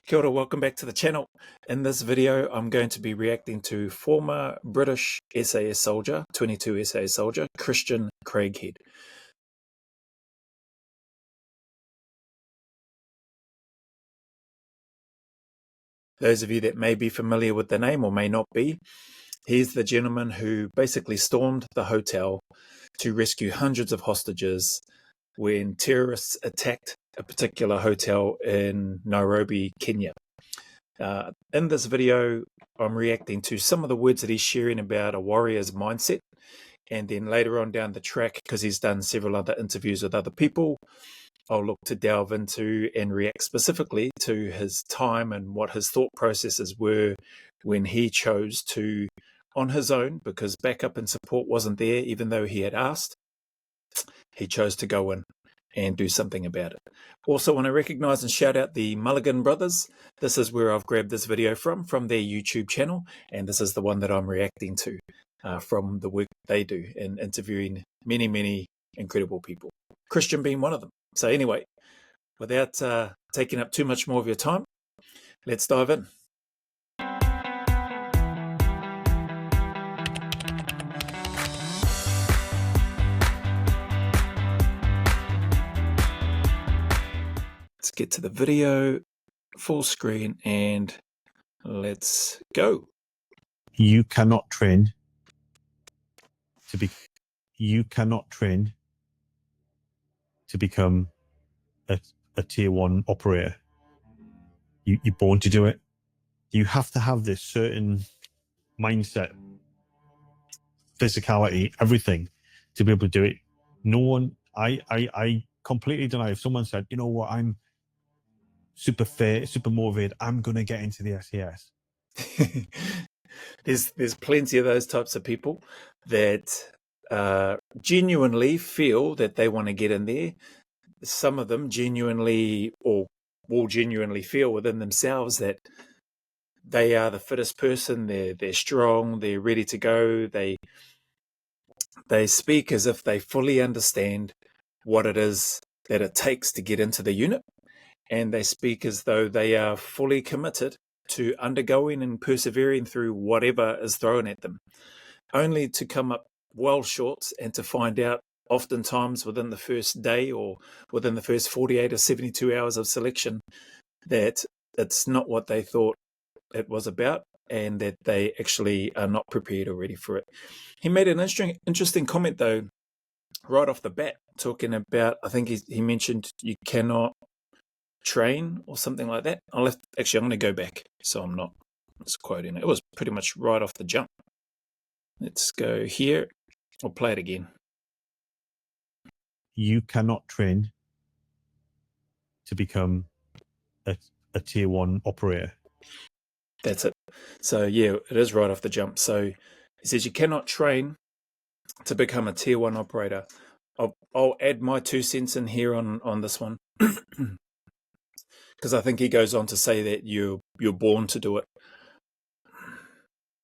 Kia ora, welcome back to the channel. In this video, I'm going to be reacting to former British SAS soldier, 22 SAS soldier, Christian Craighead. Those of you that may be familiar with the name or may not be, he's the gentleman who basically stormed the hotel to rescue hundreds of hostages when terrorists attacked a particular hotel in Nairobi, Kenya. In this video, I'm reacting to some of the words that he's sharing about a warrior's mindset. And then later on down the track, because he's done several other interviews with other people, I'll look to delve into and react specifically to his time and what his thought processes were when he chose to, on his own, because backup and support wasn't there, even though he had asked, he chose to go in and do something about it. Also want to recognize and shout out the Mulligan Brothers. This is where I've grabbed this video from their YouTube channel, and this is the one that I'm reacting to from the work they do in interviewing many incredible people, Christian being one of them. So anyway, without taking up too much more of your time, let's dive in. Let's get to the video, full screen, and let's go. You cannot train to become a tier 1 operator. You're born to do it. You have to have this certain mindset, physicality, everything to be able to do it. No one, I completely deny. If someone said, you know what, I'm super fit, super motivated, I'm going to get into the SAS. There's plenty of those types of people that genuinely feel that they want to get in there. Some of them genuinely or will genuinely feel within themselves that they are the fittest person, they're strong, they're ready to go. They speak as if they fully understand what it is that it takes to get into the unit, and they speak as though they are fully committed to undergoing and persevering through whatever is thrown at them, only to come up well short and to find out oftentimes within the first day or within the first 48 or 72 hours of selection that it's not what they thought it was about, and that they actually are not prepared or ready for it. He made an interesting comment though right off the bat, talking about, I think he mentioned you cannot train or something like that. Actually, I'm going to go back so I'm not misquoting it. It was pretty much right off the jump. Let's go here. I'll play it again. You cannot train to become a tier 1 operator. That's it. So yeah, it is right off the jump. So he says you cannot train to become a tier 1 operator. I'll add my 2 cents in here on this one, because I think he goes on to say that you're born to do it.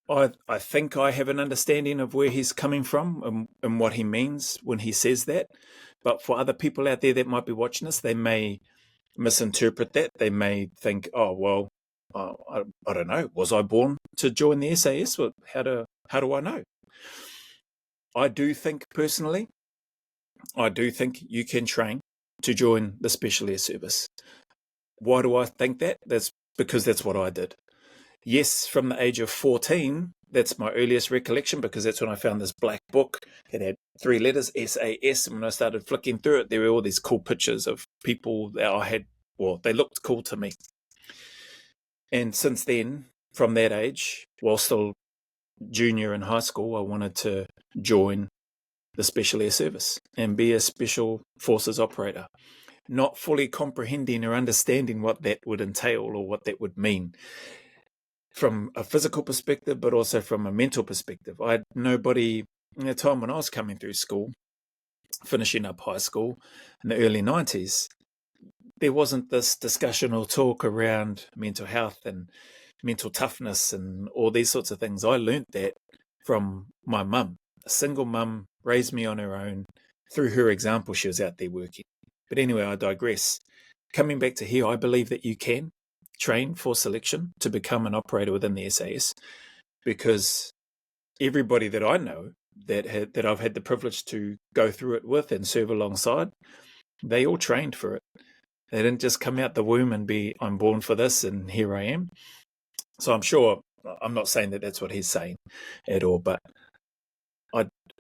I think I have an understanding of where he's coming from and what he means when he says that. But for other people out there that might be watching this, they may misinterpret that. They may think, oh, well, I don't know. Was I born to join the SAS? Well, how do I know? I do think personally, you can train to join the Special Air Service. Why do I think that? That's because that's what I did. Yes, from the age of 14, that's my earliest recollection, because that's when I found this black book that had 3 letters, SAS, and when I started flicking through it, there were all these cool pictures of people that I had, well, they looked cool to me. And since then, from that age, while still junior in high school, I wanted to join the Special Air Service and be a Special Forces operator, not fully comprehending or understanding what that would entail or what that would mean from a physical perspective, but also from a mental perspective. I had nobody in the time when I was coming through school, finishing up high school in the early 90s, there wasn't this discussion or talk around mental health and mental toughness and all these sorts of things. I learnt that from my mum. A single mum raised me on her own. Through her example, she was out there working. But anyway, I digress. Coming back to here, I believe that you can. train for selection to become an operator within the SAS, because everybody that I know that I've had the privilege to go through it with and serve alongside, they all trained for it. They didn't just come out the womb and be, I'm born for this and here I am. So I'm sure, I'm not saying that that's what he's saying at all, but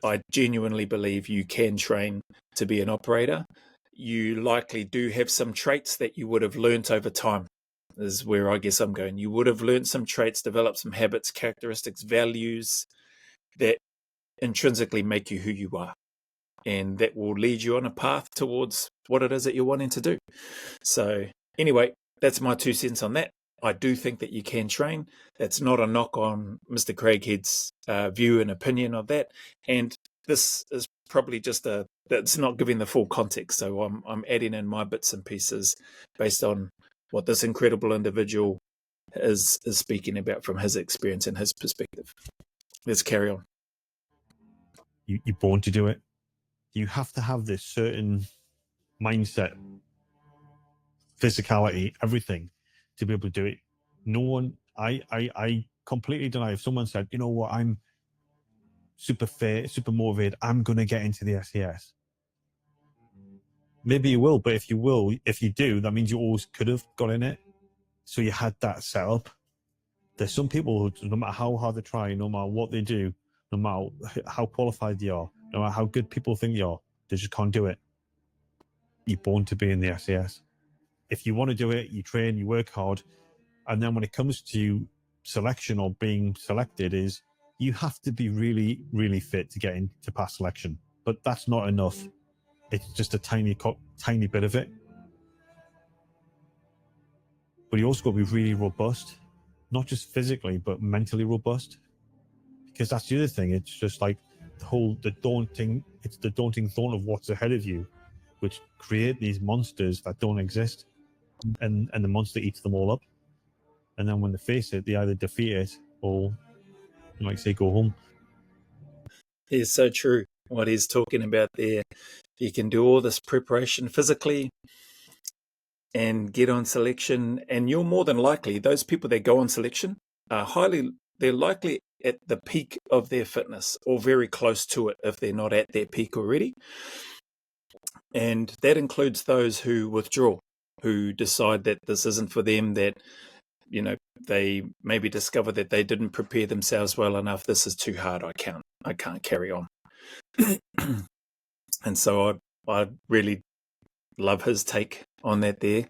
I genuinely believe you can train to be an operator. You likely do have some traits that you would have learnt over time, is where I guess I'm going. You would have learnt some traits, developed some habits, characteristics, values that intrinsically make you who you are. And that will lead you on a path towards what it is that you're wanting to do. So anyway, that's my 2 cents on that. I do think that you can train. That's not a knock on Mr. Craighead's view and opinion of that. And this is probably just that's not giving the full context. So I'm adding in my bits and pieces based on what this incredible individual is speaking about from his experience and his perspective. Let's carry on. You're born to do it. You have to have this certain mindset, physicality, everything to be able to do it. No one, I completely deny. If someone said, you know what, I'm super fit, super motivated, I'm going to get into the SAS. Maybe you will, but if you do, that means you always could have got in it. So you had that set up. There's some people who, no matter how hard they try, no matter what they do, no matter how qualified they are, no matter how good people think you are, they just can't do it. You're born to be in the SAS. If you want to do it, you train, you work hard, and then when it comes to selection or being selected, is you have to be really, really fit to get into pass selection. But that's not enough. It's just a tiny bit of it. But you also got to be really robust, not just physically, but mentally robust. Because that's the other thing. It's just like the daunting thought of what's ahead of you, which create these monsters that don't exist, and the monster eats them all up. And then when they face it, they either defeat it or, like say, go home. It's so true what he's talking about there. You can do all this preparation physically and get on selection, and you're more than likely, those people that go on selection are they're likely at the peak of their fitness or very close to it if they're not at their peak already. And that includes those who withdraw, who decide that this isn't for them, that, you know, they maybe discover that they didn't prepare themselves well enough. This is too hard. I can't carry on. And so I really love his take on that there.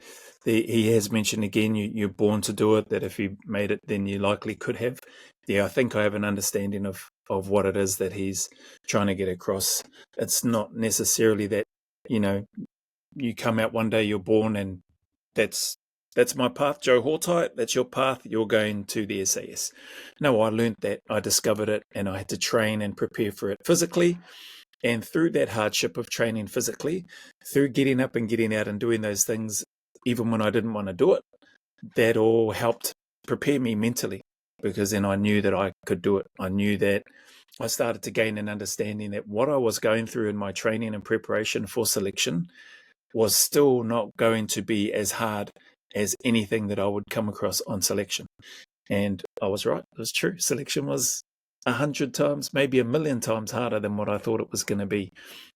He has mentioned again, you're born to do it, that if you made it, then you likely could have. Yeah, I think I have an understanding of what it is that he's trying to get across. It's not necessarily that, you know, you come out one day, you're born, and that's my path, Joe Hortight, that's your path, you're going to the SAS. No, I learned that, I discovered it, and I had to train and prepare for it physically. And through that hardship of training physically, through getting up and getting out and doing those things, even when I didn't want to do it, that all helped prepare me mentally, because then I knew that I could do it. I knew that I started to gain an understanding that what I was going through in my training and preparation for selection was still not going to be as hard as anything that I would come across on selection. And I was right. It was true. Selection was 100 times, maybe 1,000,000 times harder than what I thought it was going to be.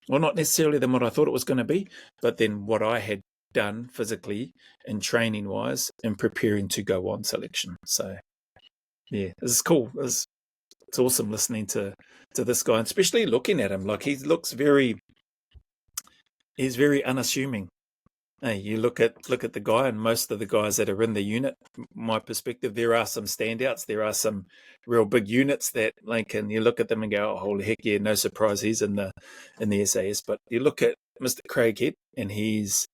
Well, not necessarily than what I thought it was going to be, but then what I had done physically and training wise and preparing to go on selection. So yeah, this is cool. It's awesome listening to this guy, and especially looking at him. Like, he's very unassuming. Hey, you look at the guy, and most of the guys that are in the unit, my perspective, there are some standouts. There are some real big units that, like, and you look at them and go, oh, holy heck, yeah, no surprise he's in the SAS. But you look at Mr. Craighead, and he's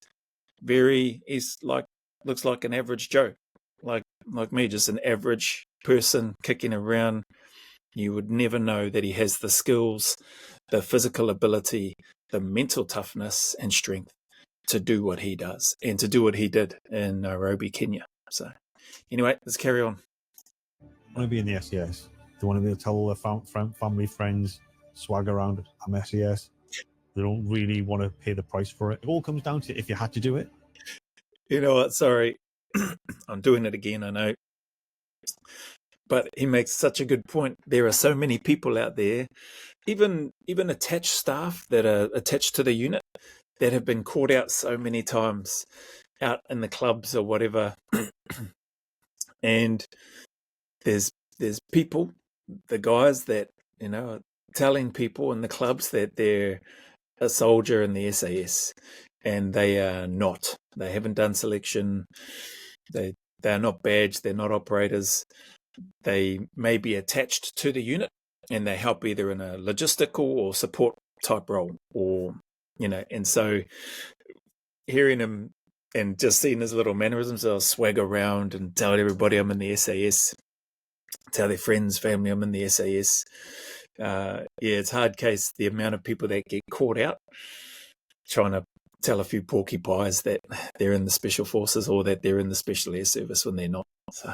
looks like an average Joe, like me, just an average person kicking around. You would never know that he has the skills, the physical ability, the mental toughness and strength to do what he does, and to do what he did in Nairobi, Kenya. So anyway, let's carry on. I want to be in the SAS. They want to be able to tell all their family, friends, swag around, I'm SAS. They don't really want to pay the price for it. It all comes down to if you had to do it. You know what? Sorry. I'm doing it again, I know. But he makes such a good point. There are so many people out there, even attached staff that are attached to the unit, that have been caught out so many times out in the clubs or whatever. And there's people, the guys that, are telling people in the clubs that they're a soldier in the SAS, and they are not. They haven't done selection. They are not badged. They're not operators. They may be attached to the unit, and they help either in a logistical or support type role, or and so hearing him and just seeing his little mannerisms, I'll swag around and tell everybody I'm in the SAS, tell their friends, family I'm in the SAS. It's hard case, the amount of people that get caught out trying to tell a few porky pies that they're in the Special Forces or that they're in the Special Air Service when they're not. So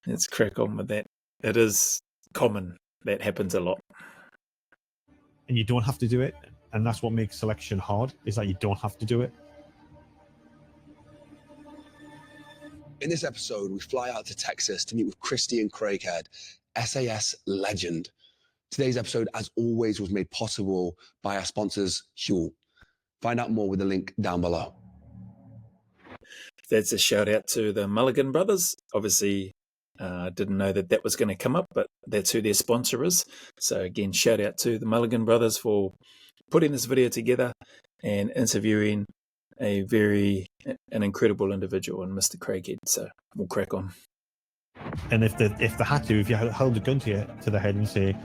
let's crack on with that. It is common. That happens a lot. And you don't have to do it. And that's what makes selection hard, is that you don't have to do it. In this episode, we fly out to Texas to meet with Christian Craighead, SAS legend. Today's episode, as always, was made possible by our sponsors, Huel. Find out more with the link down below. That's a shout out to the Mulligan Brothers. Obviously, I didn't know that was going to come up, but that's who their sponsor is. So again, shout out to the Mulligan Brothers for putting this video together and interviewing an incredible individual in Mr Craighead. So we'll crack on. And if they had to, if you held a gun to the head and say,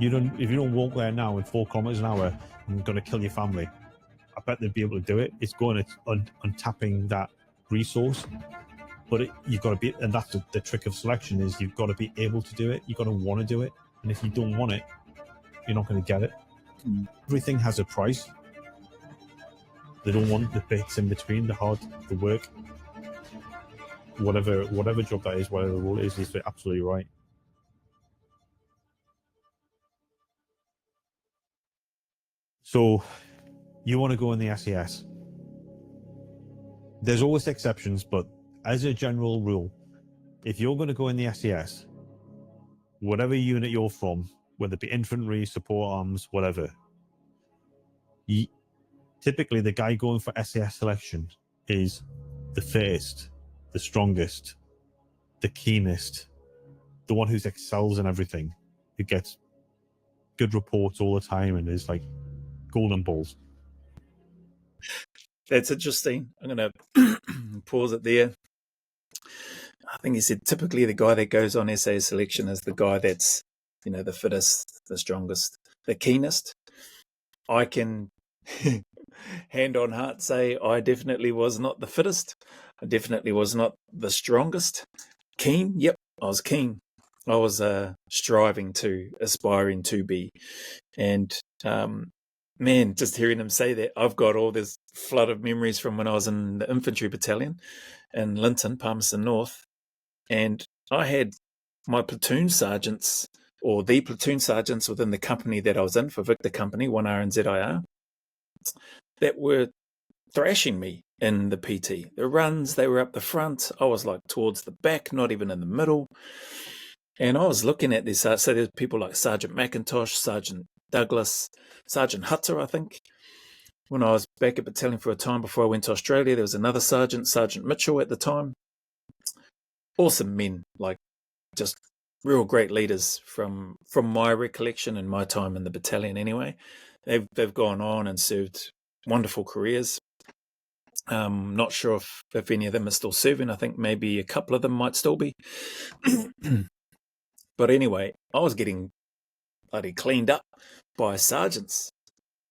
if you don't walk there now in 4 kilometers an hour, I'm going to kill your family, I bet they'd be able to do it. It's going to untapping that resource. But you've got to be, and that's the trick of selection, is you've got to be able to do it. You've got to want to do it. And if you don't want it, you're not going to get it. Everything has a price. They don't want the bits in between, the work. Whatever job that is, whatever the role is absolutely right. So, you want to go in the SAS. There's always exceptions, but as a general rule, if you're going to go in the SAS, whatever unit you're from, whether it be infantry, support arms, whatever, typically the guy going for SAS selection is the fittest, the strongest, the keenest, the one who excels in everything, who gets good reports all the time and is like golden balls. That's interesting. I'm going to pause it there. I think he said typically the guy that goes on SAS selection is the guy that's, the fittest, the strongest, the keenest. I can hand on heart say I definitely was not the fittest. I definitely was not the strongest. Keen? Yep, I was keen. I was aspiring to be. And man, just hearing him say that, I've got all this flood of memories from when I was in the infantry battalion in Linton, Palmerston North. And I had my platoon sergeants, or the platoon sergeants within the company that I was in for Victor Company, 1R and ZIR, that were thrashing me in the PT. The runs, they were up the front. I was like towards the back, not even in the middle. And I was looking at this. So there's people like Sergeant McIntosh, Sergeant Douglas, Sergeant Hutter, I think. When I was back at battalion for a time before I went to Australia, there was another sergeant, Sergeant Mitchell at the time. Awesome men, like just real great leaders from my recollection and my time in the battalion anyway. They've gone on and served wonderful careers. Not sure if any of them are still serving. I think maybe a couple of them might still be. But anyway, I was getting bloody cleaned up by sergeants,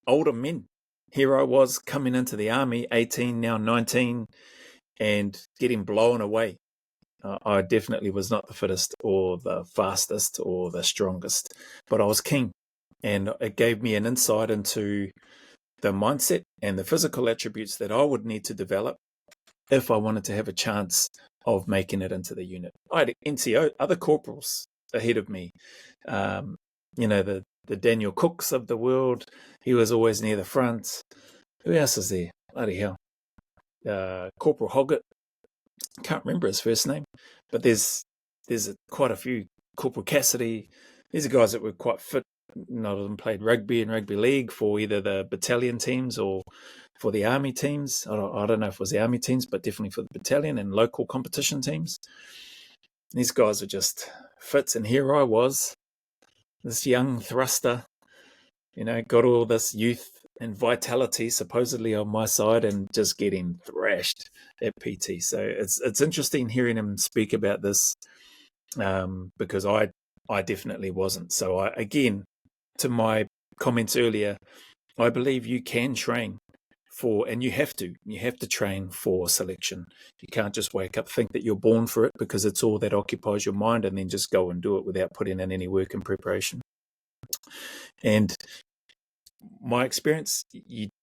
older men. Here I was coming into the army, 18, now 19, and getting blown away. I definitely was not the fittest or the fastest or the strongest, but I was keen. And it gave me an insight into the mindset and the physical attributes that I would need to develop if I wanted to have a chance of making it into the unit. I had NCO, other corporals ahead of me. The Daniel Cooks of the world. He was always near the front. Who else is there? Bloody hell. Corporal Hoggett. can't remember his first name, but there's quite a few. Corporal Cassidy. These are guys that were quite fit. None of them played rugby and rugby league for either the battalion teams or for the army teams. I don't know if it was the army teams, but definitely for the battalion and local competition teams. These guys were just fits, and here I was, this young thruster, got all this youth and vitality supposedly on my side and just getting thrashed at PT. So it's interesting hearing him speak about this, because I definitely wasn't. So again, to my comments earlier, I believe you can train for, and you have to train for selection. You can't just wake up, think that you're born for it because it's all that occupies your mind, and then just go and do it without putting in any work and preparation. And my experience,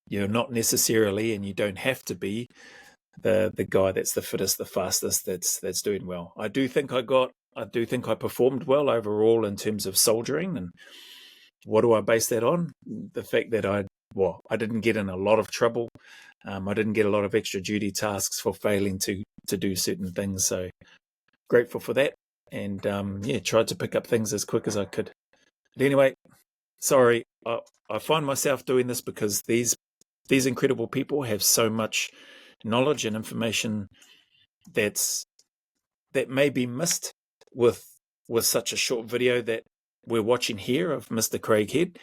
you're not necessarily, and you don't have to be the guy that's the fittest, the fastest, that's doing well. I do think I performed well overall in terms of soldiering. And what do I base that on? The fact that I didn't get in a lot of trouble. I didn't get a lot of extra duty tasks for failing to do certain things. So grateful for that. And tried to pick up things as quick as I could. But anyway, sorry, I find myself doing this because these incredible people have so much knowledge and information that may be missed with such a short video that we're watching here of Mr Craighead,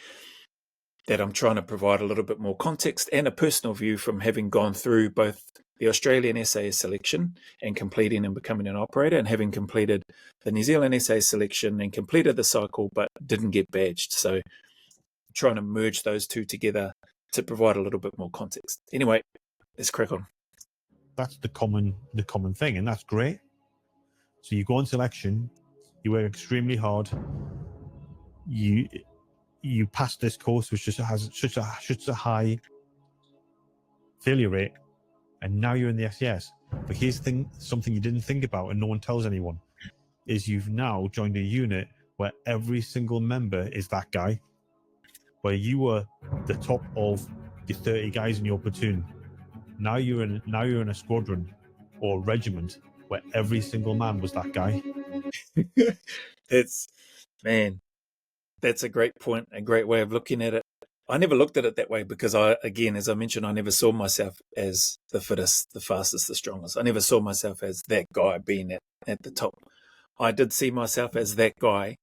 that I'm trying to provide a little bit more context and a personal view from having gone through both the Australian SAS selection and completing and becoming an operator, and having completed the New Zealand SAS selection and completed the cycle but didn't get badged. So trying to merge those two together to provide a little bit more context. Anyway, let's crack on. That's the common thing, and that's great. So you go on selection, you work extremely hard, you pass this course, which just has such a high failure rate, and now you're in the SAS. But here's the thing, something you didn't think about and no one tells anyone, is you've now joined a unit where every single member is that guy, where you were the top of the 30 guys in your platoon. Now you're in a squadron or regiment where every single man was that guy. That's a great point, a great way of looking at it. I never looked at it that way because again, as I mentioned, I never saw myself as the fittest, the fastest, the strongest. I never saw myself as that guy being at the top. I did see myself as that guy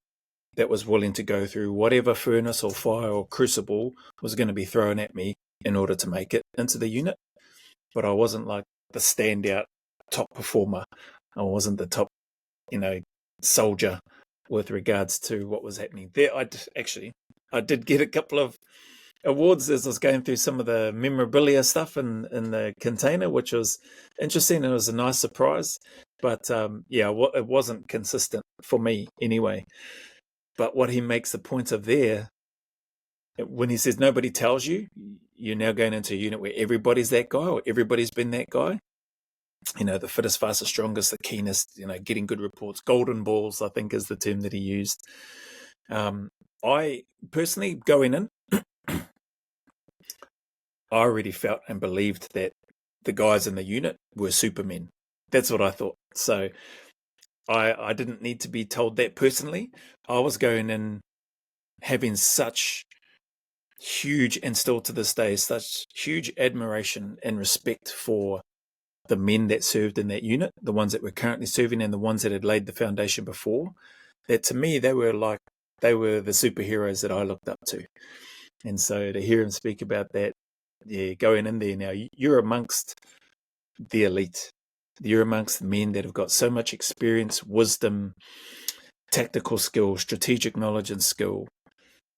that was willing to go through whatever furnace or fire or crucible was going to be thrown at me in order to make it into the unit. But I wasn't like the standout top performer. I wasn't the top, soldier with regards to what was happening there. I did get a couple of awards as I was going through some of the memorabilia stuff in the container, which was interesting. It was a nice surprise, but it wasn't consistent for me anyway. But what he makes the point of there, when he says nobody tells you, you're now going into a unit where everybody's that guy, or everybody's been that guy. The fittest, fastest, strongest, the keenest, getting good reports, golden balls, I think is the term that he used. I personally, going in, I already felt and believed that the guys in the unit were supermen. That's what I thought. So I didn't need to be told that personally. I was going in having such huge, and still to this day, such huge admiration and respect for the men that served in that unit, the ones that were currently serving and the ones that had laid the foundation before, that to me, they were the superheroes that I looked up to. And so to hear him speak about that, going in there now, you're amongst the elite. You're amongst men that have got so much experience, wisdom, tactical skill, strategic knowledge and skill,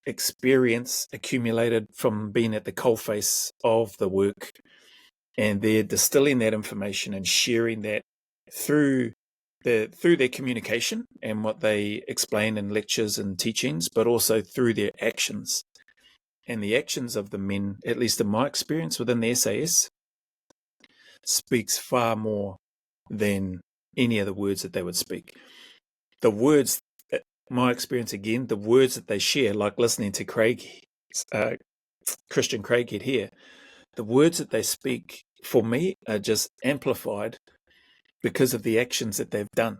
experience accumulated from being at the coalface of the work, and they're distilling that information and sharing that through their communication and what they explain in lectures and teachings, but also through their actions. And the actions of the men, at least in my experience within the SAS, speaks far more than any of the words that they would speak. The words, my experience again, the words that they share, like listening to Christian Craighead here, the words that they speak for me are just amplified because of the actions that they've done,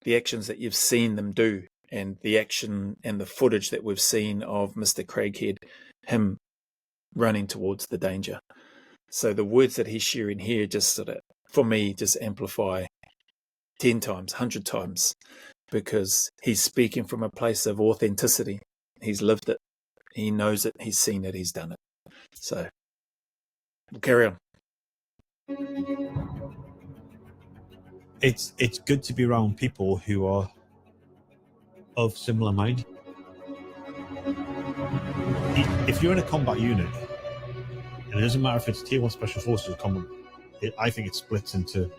the actions that you've seen them do, and the action and the footage that we've seen of Mr. Craighead, him running towards the danger. So the words that he's sharing here just sort of, for me, just amplify 10 times, 100 times, because he's speaking from a place of authenticity. He's lived it. He knows it. He's seen it. He's done it. So we'll carry on. It's good to be around people who are of similar mind. If you're in a combat unit, and it doesn't matter if it's Tier 1 Special Forces or combat, I think it splits into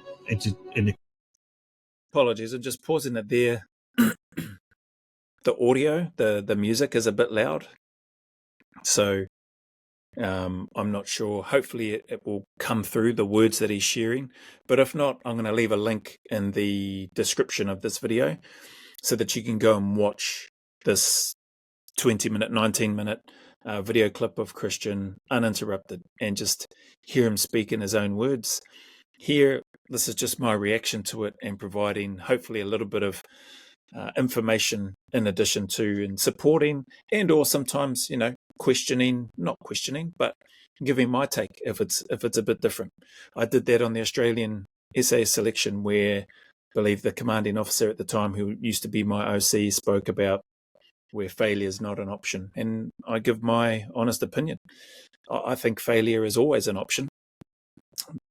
Apologies, I'm just pausing it there. The audio, the music is a bit loud, so I'm not sure. Hopefully it will come through the words that he's sharing, but if not, I'm going to leave a link in the description of this video so that you can go and watch this 20-minute, 19-minute video clip of Christian uninterrupted and just hear him speak in his own words. Here, this is just my reaction to it and providing hopefully a little bit of information in addition to, and supporting, and or sometimes, you know, not questioning, but giving my take if it's a bit different. I did that on the Australian SAS selection, where I believe the commanding officer at the time, who used to be my OC, spoke about where failure is not an option, and I give my honest opinion. I think failure is always an option,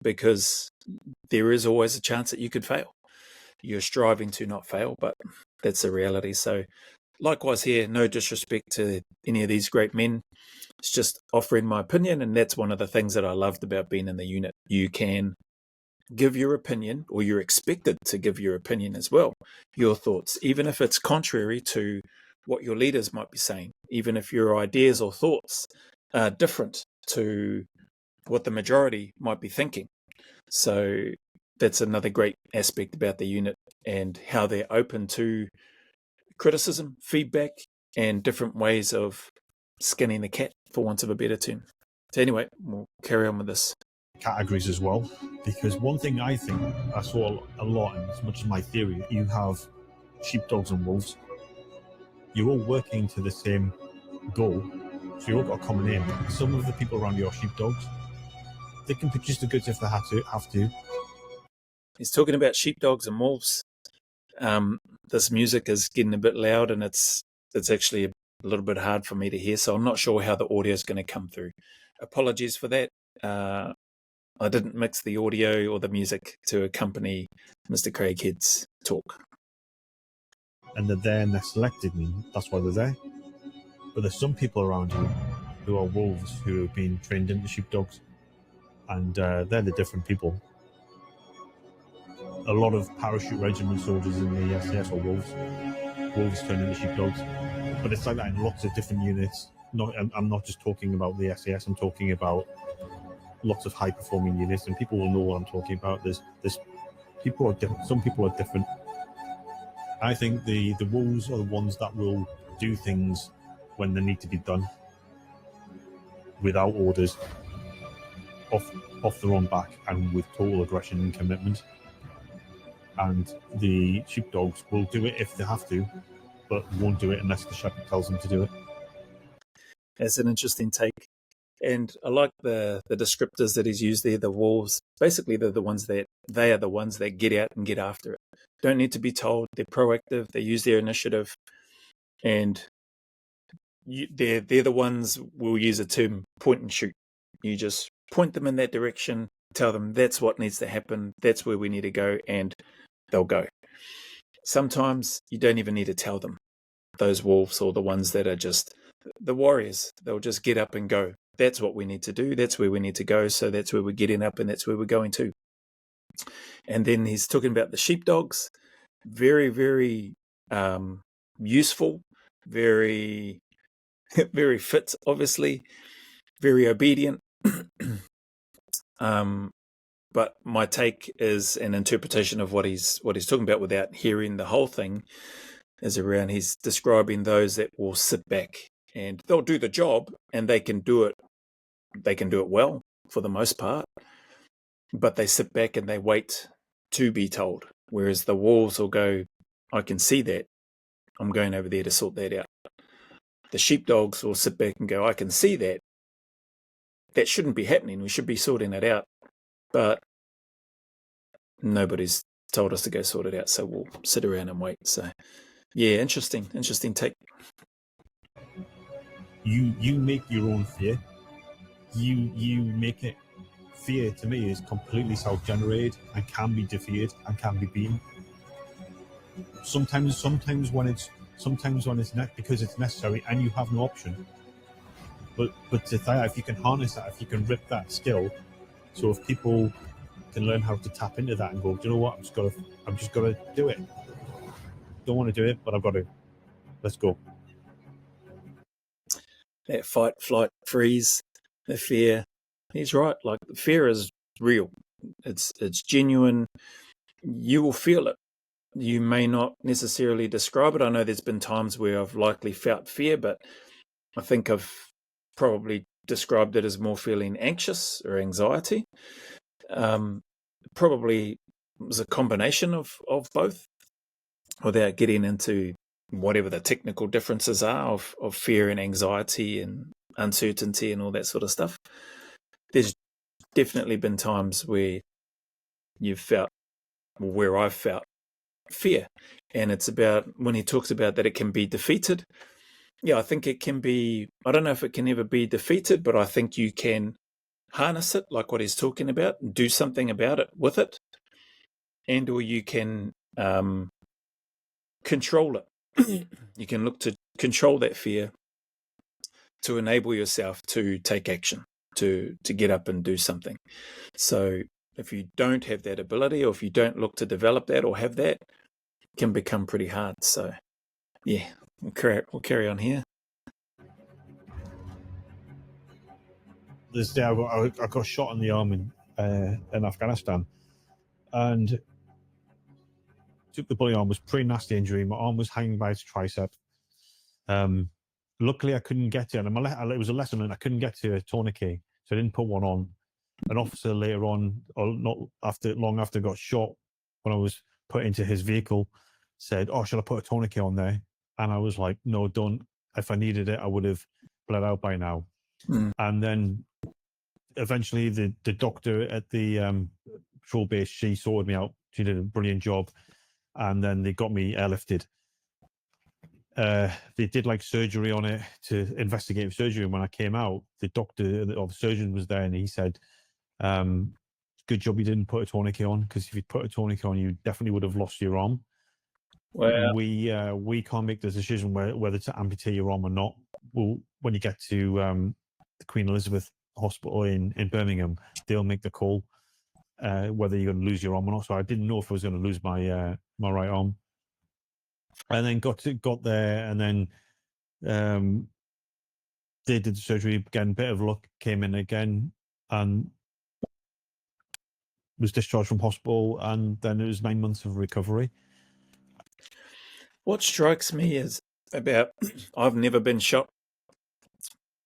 because there is always a chance that you could fail. You're striving to not fail, but that's the reality. So likewise here, no disrespect to any of these great men. It's just offering my opinion, and that's one of the things that I loved about being in the unit. You can give your opinion, or you're expected to give your opinion as well, your thoughts, even if it's contrary to what your leaders might be saying, even if your ideas or thoughts are different to what the majority might be thinking. So that's another great aspect about the unit, and how they're open to criticism, feedback, and different ways of skinning the cat, for want of a better term. So anyway, we'll carry on with this. categories as well, because one thing I think I saw a lot, and as much as my theory, you have sheepdogs and wolves. You're all working to the same goal, so you all got a common aim. Some of the people around you are sheepdogs. They can produce the goods if they have to. He's talking about sheepdogs and wolves. This music is getting a bit loud, and it's actually a little bit hard for me to hear, so I'm not sure how the audio is going to come through. Apologies for that. I didn't mix the audio or the music to accompany Mr. Craighead's talk. And they're there and they're selected, and that's why they're there. But there's some people around you who are wolves who have been trained into sheepdogs, and they're the different people. A lot of parachute regiment soldiers in the SAS are wolves. Wolves turn into sheepdogs. But it's like that in lots of different units. I'm not just talking about the SAS, I'm talking about lots of high-performing units, and people will know what I'm talking about. There's people are different. Some people are different. I think the wolves are the ones that will do things when they need to be done, without orders, off their own back, and with total aggression and commitment. And the sheepdogs will do it if they have to, but won't do it unless the shepherd tells them to do it. That's an interesting take. And I like the descriptors that he's used there, the wolves. Basically, they are the ones that get out and get after it. Don't need to be told. They're proactive. They use their initiative. And they're the ones, we'll use a term, point and shoot. You just point them in that direction, tell them that's what needs to happen, that's where we need to go, and they'll go. Sometimes you don't even need to tell them. Those wolves, or the ones that are just the warriors, they'll just get up and go. That's what we need to do. That's where we need to go. So that's where we're getting up, and that's where we're going to. And then he's talking about the sheepdogs. Very, very useful. Very, very fit, obviously. Very obedient. But my take is an interpretation of what he's talking about without hearing the whole thing. Is around, he's describing those that will sit back and they'll do the job, and they can do it. They can do it well for the most part, but they sit back and they wait to be told, whereas the wolves will go, I can see that, I'm going over there to sort that out. The sheepdogs will sit back and go, I can see that, that shouldn't be happening, we should be sorting it out, but nobody's told us to go sort it out, so we'll sit around and wait. So yeah, interesting take. You make your own fear. You make it. Fear to me is completely self-generated and can be defeated and can be beaten. Sometimes when it's because it's necessary and you have no option. But if you can harness that, if you can rip that skill, so if people can learn how to tap into that and go, do you know what, I'm just gotta do it. Don't want to do it, but I've got to. Let's go. That fight, flight, freeze, the fear. He's right. Like, the fear is real. It's genuine. You will feel it. You may not necessarily describe it. I know there's been times where I've likely felt fear, but I think I've probably described it as more feeling anxious or anxiety. Probably was a combination of both, without getting into whatever the technical differences are of fear and anxiety and uncertainty and all that sort of stuff. There's definitely been times where I've felt fear. And it's about, when he talks about that it can be defeated. Yeah, I think it can be, I don't know if it can ever be defeated, but I think you can harness it, like what he's talking about, and do something about it with it. And or you can control it. You can look to control that fear to enable yourself to take action, to get up and do something. So if you don't have that ability, or if you don't look to develop that or have that, it can become pretty hard. So yeah, we'll carry on here. This day I got shot in the arm in Afghanistan, and took the bullet arm. Was pretty nasty injury. My arm was hanging by its tricep. Luckily, I couldn't get to it. And it was a lesson, and I couldn't get to a tourniquet, so I didn't put one on. An officer later on, or not long after I got shot, when I was put into his vehicle, said, "Oh, should I put a tourniquet on there?" And I was like, "No, don't. If I needed it, I would have bled out by now." And then eventually, the doctor at the patrol base, she sorted me out. She did a brilliant job, and then they got me airlifted. They did like surgery on it, to investigative surgery. And when I came out, the doctor or the surgeon was there, and he said, "Good job you didn't put a tourniquet on, because if you'd put a tourniquet on, you definitely would have lost your arm." Well, we can't make the decision whether to amputate your arm or not. Well, when you get to the Queen Elizabeth Hospital in Birmingham, they'll make the call whether you're going to lose your arm or not. So I didn't know if I was going to lose my my right arm. And then got there, and then they did the surgery again. Bit of luck, came in again, and was discharged from hospital. And then it was 9 months of recovery. What strikes me is about, I've never been shot.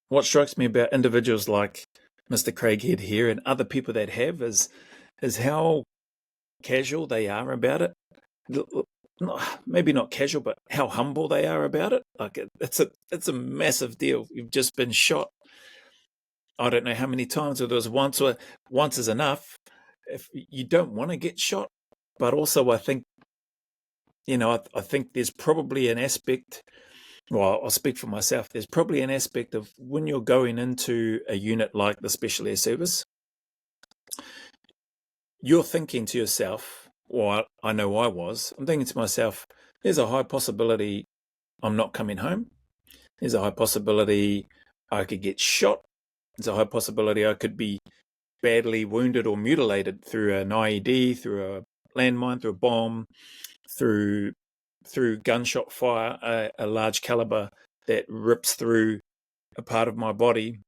What strikes me about individuals like Mr. Craighead here and other people that have is how casual they are about it. Maybe not casual, but how humble they are about it. Like, it's a massive deal. You've just been shot. I don't know how many times, whether it was once is enough. If you don't want to get shot, but also I think, I think there's probably an aspect. Well, I'll speak for myself. There's probably an aspect of when you're going into a unit like the Special Air Service, you're thinking to yourself, well, I know I'm thinking to myself, there's a high possibility I'm not coming home. There's a high possibility I could get shot. There's a high possibility I could be badly wounded or mutilated through an IED, through a landmine, through a bomb, through gunshot fire, a large caliber that rips through a part of my body,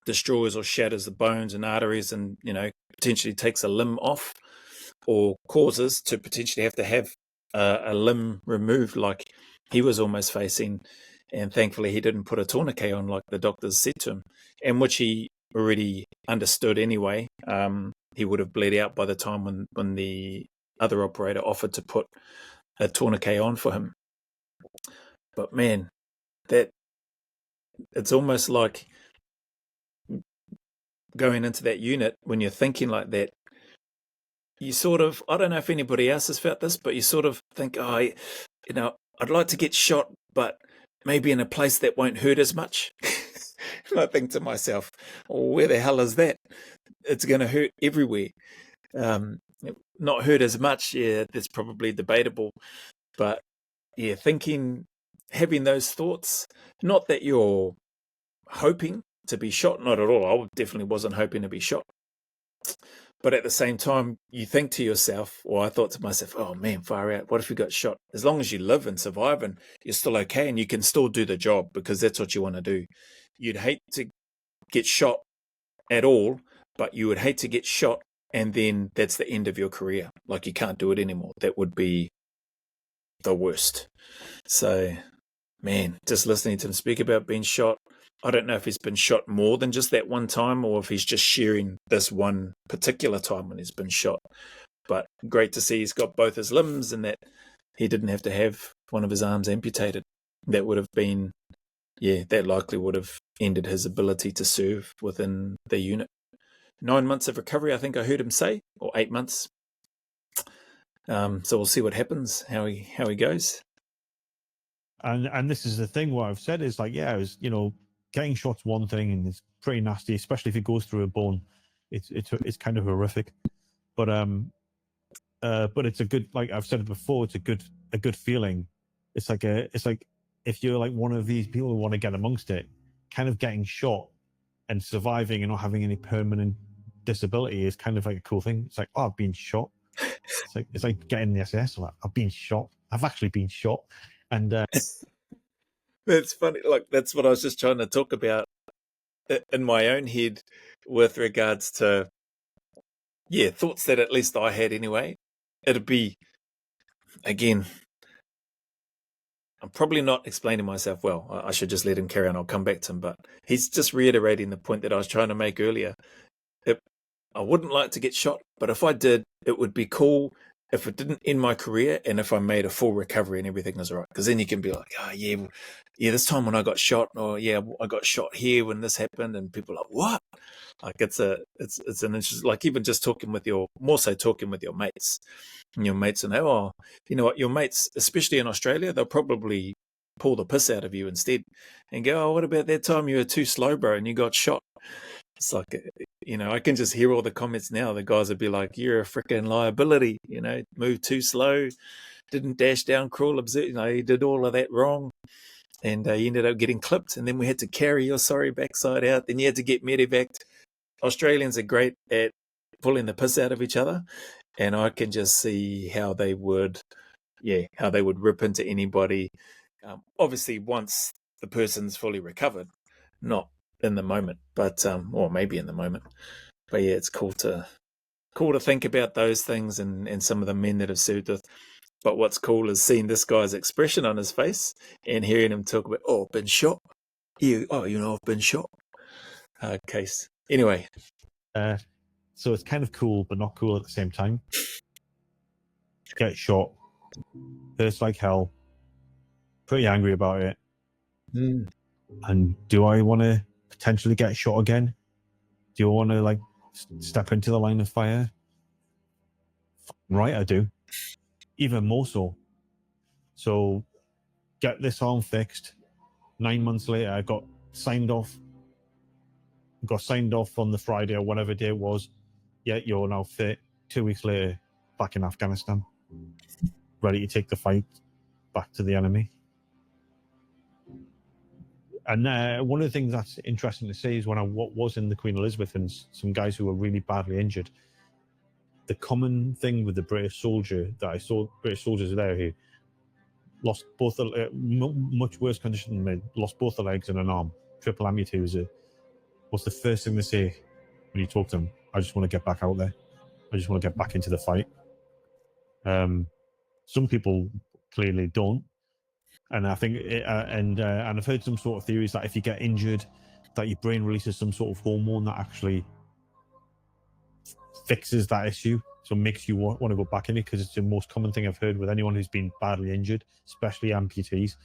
destroys or shatters the bones and arteries, and potentially takes a limb off, or causes to potentially have to have a limb removed, like he was almost facing. And thankfully he didn't put a tourniquet on, like the doctors said to him, and which he already understood anyway. he would have bled out by the time when the other operator offered to put a tourniquet on for him. But man, that it's almost like going into that unit when you're thinking like that. You sort of, I don't know if anybody else has felt this, but you sort of think, oh, you know, I'd like to get shot, but maybe in a place that won't hurt as much. And I think to myself, oh, where the hell is that? It's going to hurt everywhere. Not hurt as much, yeah, that's probably debatable. But yeah, having those thoughts, not that you're hoping to be shot, not at all. I definitely wasn't hoping to be shot. But at the same time, you think to yourself, or I thought to myself, oh man, far out, what if you got shot? As long as you live and survive and you're still okay and you can still do the job because that's what you want to do. You'd hate to get shot at all, but you would hate to get shot and then that's the end of your career. Like you can't do it anymore. That would be the worst. So, man, just listening to him speak about being shot, I don't know if he's been shot more than just that one time or if he's just sharing this one particular time when he's been shot. But great to see he's got both his limbs and that he didn't have to have one of his arms amputated. That would have been, yeah, that likely would have ended his ability to serve within the unit. 9 months of recovery, I think I heard him say, or 8 months. So we'll see what happens, how he goes. And this is the thing. What I've said is like, yeah, it was, you know, getting shot's one thing, and it's pretty nasty, especially if it goes through a bone. It's kind of horrific, but it's a good, like I've said it before, it's a good feeling. It's like if you're like one of these people who want to get amongst it, kind of getting shot and surviving and not having any permanent disability is kind of like a cool thing. It's like, oh, I've been shot. It's like getting the SAS. Like, I've been shot. I've actually been shot, and That's funny. Like that's what I was just trying to talk about in my own head with regards to, yeah, thoughts that at least I had anyway. It'd be, again, I'm probably not explaining myself well. I should just let him carry on. I'll come back to him. But he's just reiterating the point that I was trying to make earlier. I wouldn't like to get shot, but if I did, it would be cool if it didn't end my career and if I made a full recovery and everything was all right. Because then you can be like, oh, yeah, this time when I got shot, or yeah, I got shot here when this happened, and people are like, what? Like it's an interesting, like even just talking with your mates, and your mates will know, oh, you know what, your mates, especially in Australia, they'll probably pull the piss out of you instead and go, oh, what about that time you were too slow, bro, and you got shot? It's like, you know, I can just hear all the comments now. The guys would be like, you're a freaking liability, you know, move too slow, didn't dash down, crawl, observe, you know, you did all of that wrong. And you ended up getting clipped. And then we had to carry your sorry backside out. Then you had to get medevaced. Australians are great at pulling the piss out of each other. And I can just see how they would rip into anybody. Obviously, once the person's fully recovered, not in the moment, but or maybe in the moment. But yeah, it's cool to think about those things and some of the men that have served with. But what's cool is seeing this guy's expression on his face and hearing him talk about, oh, I've been shot. You know, I've been shot. Case. Anyway. So it's kind of cool, but not cool at the same time. Get shot. Hurts like hell. Pretty angry about it. And do I want to potentially get shot again? Do I want to like step into the line of fire? Right, I do. Even more so. So get this arm fixed. 9 months later, I got signed off. Got signed off on the Friday or whatever day it was. Yeah, you're now fit. 2 weeks later, back in Afghanistan, ready to take the fight back to the enemy. And one of the things that's interesting to see is when I was in the Queen Elizabeth and some guys who were really badly injured, the common thing with the British soldier that I saw, British soldiers there who lost both, much worse condition than me, lost both the legs and an arm, triple amputee, what's the first thing they say when you talk to them? I just want to get back out there. I just want to get back into the fight. Some people clearly don't. And I think, and I've heard some sort of theories that if you get injured, that your brain releases some sort of hormone that actually fixes that issue, so makes you want to go back in it, because it's the most common thing I've heard with anyone who's been badly injured, especially amputees.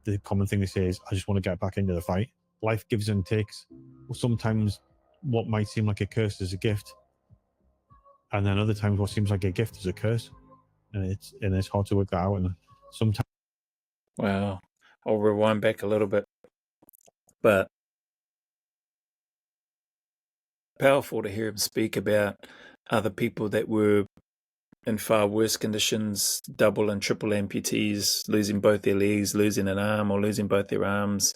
The common thing they say is, I just want to get back into the fight. Life gives and takes. Sometimes what might seem like a curse is a gift, and then other times what seems like a gift is a curse, and it's hard to work that out. And sometimes, Wow, I'll rewind back a little bit, but powerful to hear him speak about other people that were in far worse conditions, double and triple amputees, losing both their legs, losing an arm, or losing both their arms.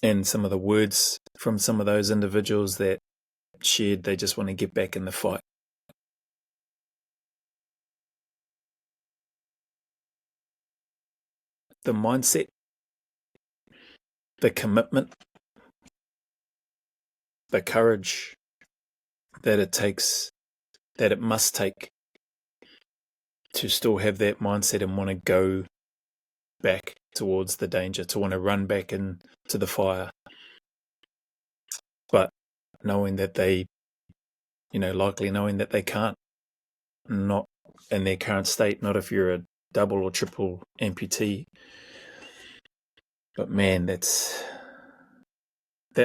And some of the words from some of those individuals that shared, they just want to get back in the fight. The mindset, the commitment, the courage that it must take to still have that mindset and want to go back towards the danger, to want to run back into the fire. But knowing that they, likely knowing that they can't, not in their current state, not if you're a double or triple amputee. But man, that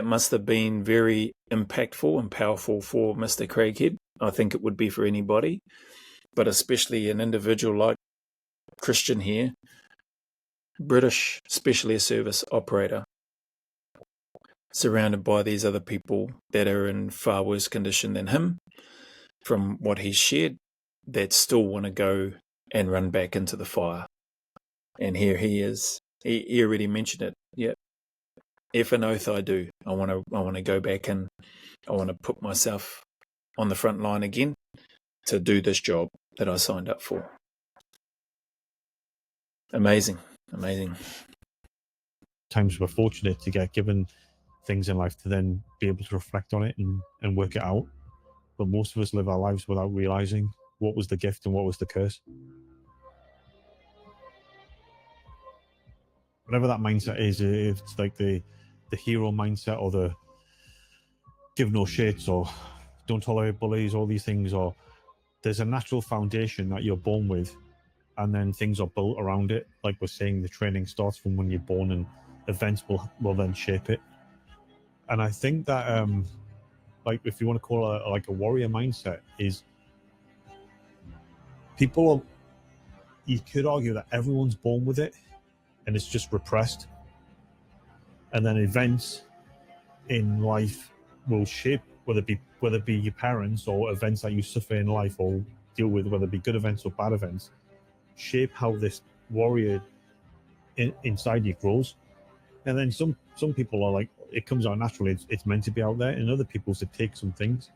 must have been very impactful and powerful for Mr. Craighead. I think it would be for anybody, but especially an individual like Christian here, British Special Air Service operator, surrounded by these other people that are in far worse condition than him, from what he's shared, that still want to go and run back into the fire. And here he is. He already mentioned it. Yeah, if an oath I do. I want to go back and I want to put myself on the front line again to do this job that I signed up for. Amazing. times we're fortunate to get given things in life to then be able to reflect on it and work it out. But most of us live our lives without realizing what was the gift and what was the curse. Whatever that mindset is, if it's like the hero mindset or the give no shits or don't tolerate bullies, all these things, or there's a natural foundation that you're born with and then things are built around it. Like we're saying, the training starts from when you're born and events will then shape it. And I think that like if you want to call it like a warrior mindset, is people, you could argue that everyone's born with it and it's just repressed, and then events in life will shape, whether it be your parents or events that you suffer in life or deal with, whether it be good events or bad events, shape how this warrior inside you grows. And then some people are like, it comes out naturally, it's meant to be out there, and other people's it takes some things,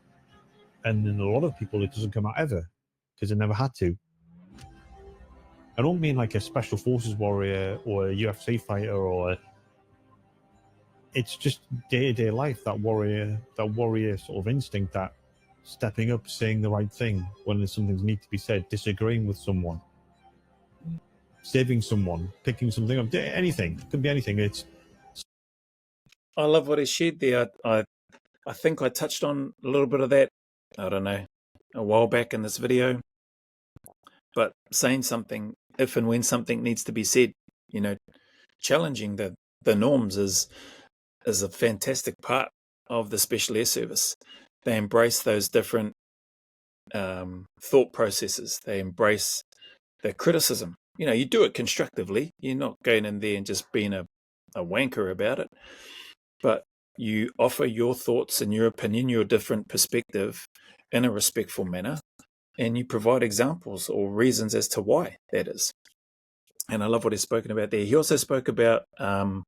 and in a lot of people it doesn't come out ever because it never had to. I don't mean like a special forces warrior or a UFC fighter, or it's just day-to-day life, that warrior sort of instinct, that stepping up, saying the right thing when there's something that needs to be said, disagreeing with someone, saving someone, picking something up, anything. It could be anything. I love what he shared there. I think I touched on a little bit of that, I don't know, a while back in this video. But saying something, if and when something needs to be said, challenging the norms is a fantastic part of the Special Air Service. They embrace those different thought processes. They embrace the criticism. You do it constructively. You're not going in there and just being a wanker about it. But you offer your thoughts and your opinion, your different perspective in a respectful manner, and you provide examples or reasons as to why that is. And I love what he's spoken about there. He also spoke about, what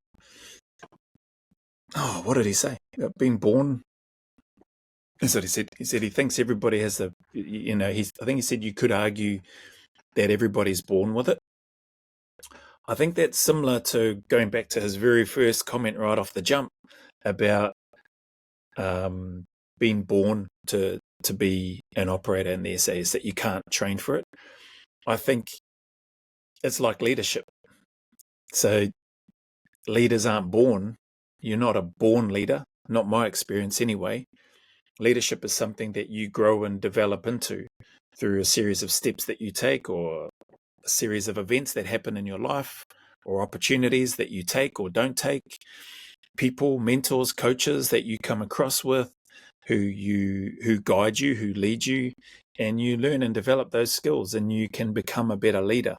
did he say? Being born. That's what he said. He said he thinks everybody has I think he said you could argue that everybody's born with it. I think that's similar to going back to his very first comment right off the jump about being born to be an operator in the SAS, that you can't train for it. I think it's like leadership. So leaders aren't born. You're not a born leader, not my experience anyway. Leadership is something that you grow and develop into through a series of steps that you take, or a series of events that happen in your life, or opportunities that you take or don't take, people, mentors, coaches that you come across with, who guide you, who lead you, and you learn and develop those skills, and you can become a better leader.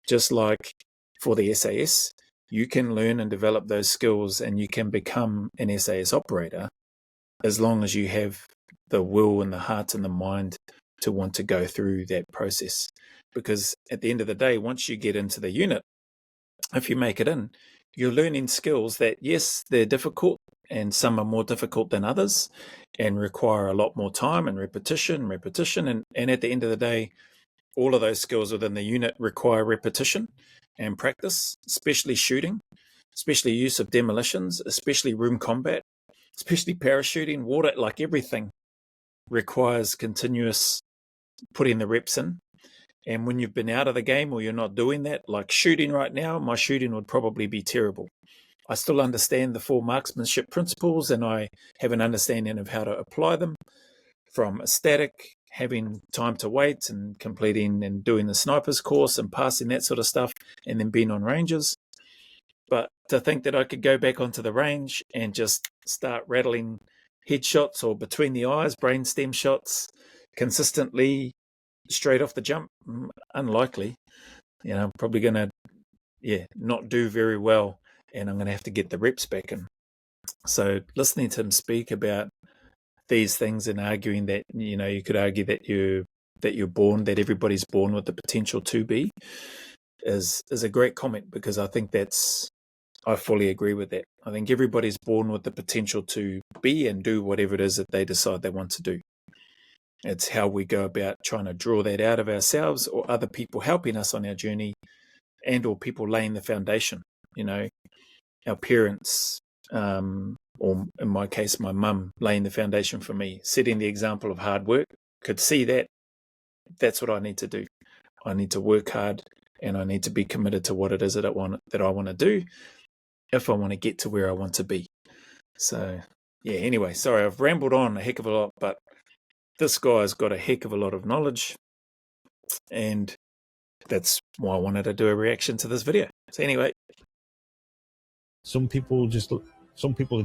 Just like for the SAS, you can learn and develop those skills, and you can become an SAS operator as long as you have the will and the heart and the mind to want to go through that process. Because at the end of the day, once you get into the unit, if you make it in, you're learning skills that, yes, they're difficult, and some are more difficult than others and require a lot more time and repetition. And at the end of the day, all of those skills within the unit require repetition and practice, especially shooting, especially use of demolitions, especially room combat, especially parachuting, water, like everything requires continuous putting the reps in. And when you've been out of the game or you're not doing that, like shooting right now, my shooting would probably be terrible. I still understand the 4 marksmanship principles, and I have an understanding of how to apply them, from a static, having time to wait and completing and doing the sniper's course and passing that sort of stuff, and then being on ranges. But to think that I could go back onto the range and just start rattling headshots or between the eyes, brainstem shots consistently straight off the jump, unlikely. I'm probably going to, not do very well, and I'm going to have to get the reps back in. So listening to him speak about these things and arguing that, you could argue that that everybody's born with the potential to be, is a great comment, because I think I fully agree with that. I think everybody's born with the potential to be and do whatever it is that they decide they want to do. It's how we go about trying to draw that out of ourselves, or other people helping us on our journey, and or people laying the foundation. Our parents, or in my case, my mum, laying the foundation for me, setting the example of hard work, could see that that's what I need to do. I need to work hard, and I need to be committed to what it is that I want to do if I want to get to where I want to be. So, anyway, sorry, I've rambled on a heck of a lot, but this guy's got a heck of a lot of knowledge, and that's why I wanted to do a reaction to this video. So anyway. Some people it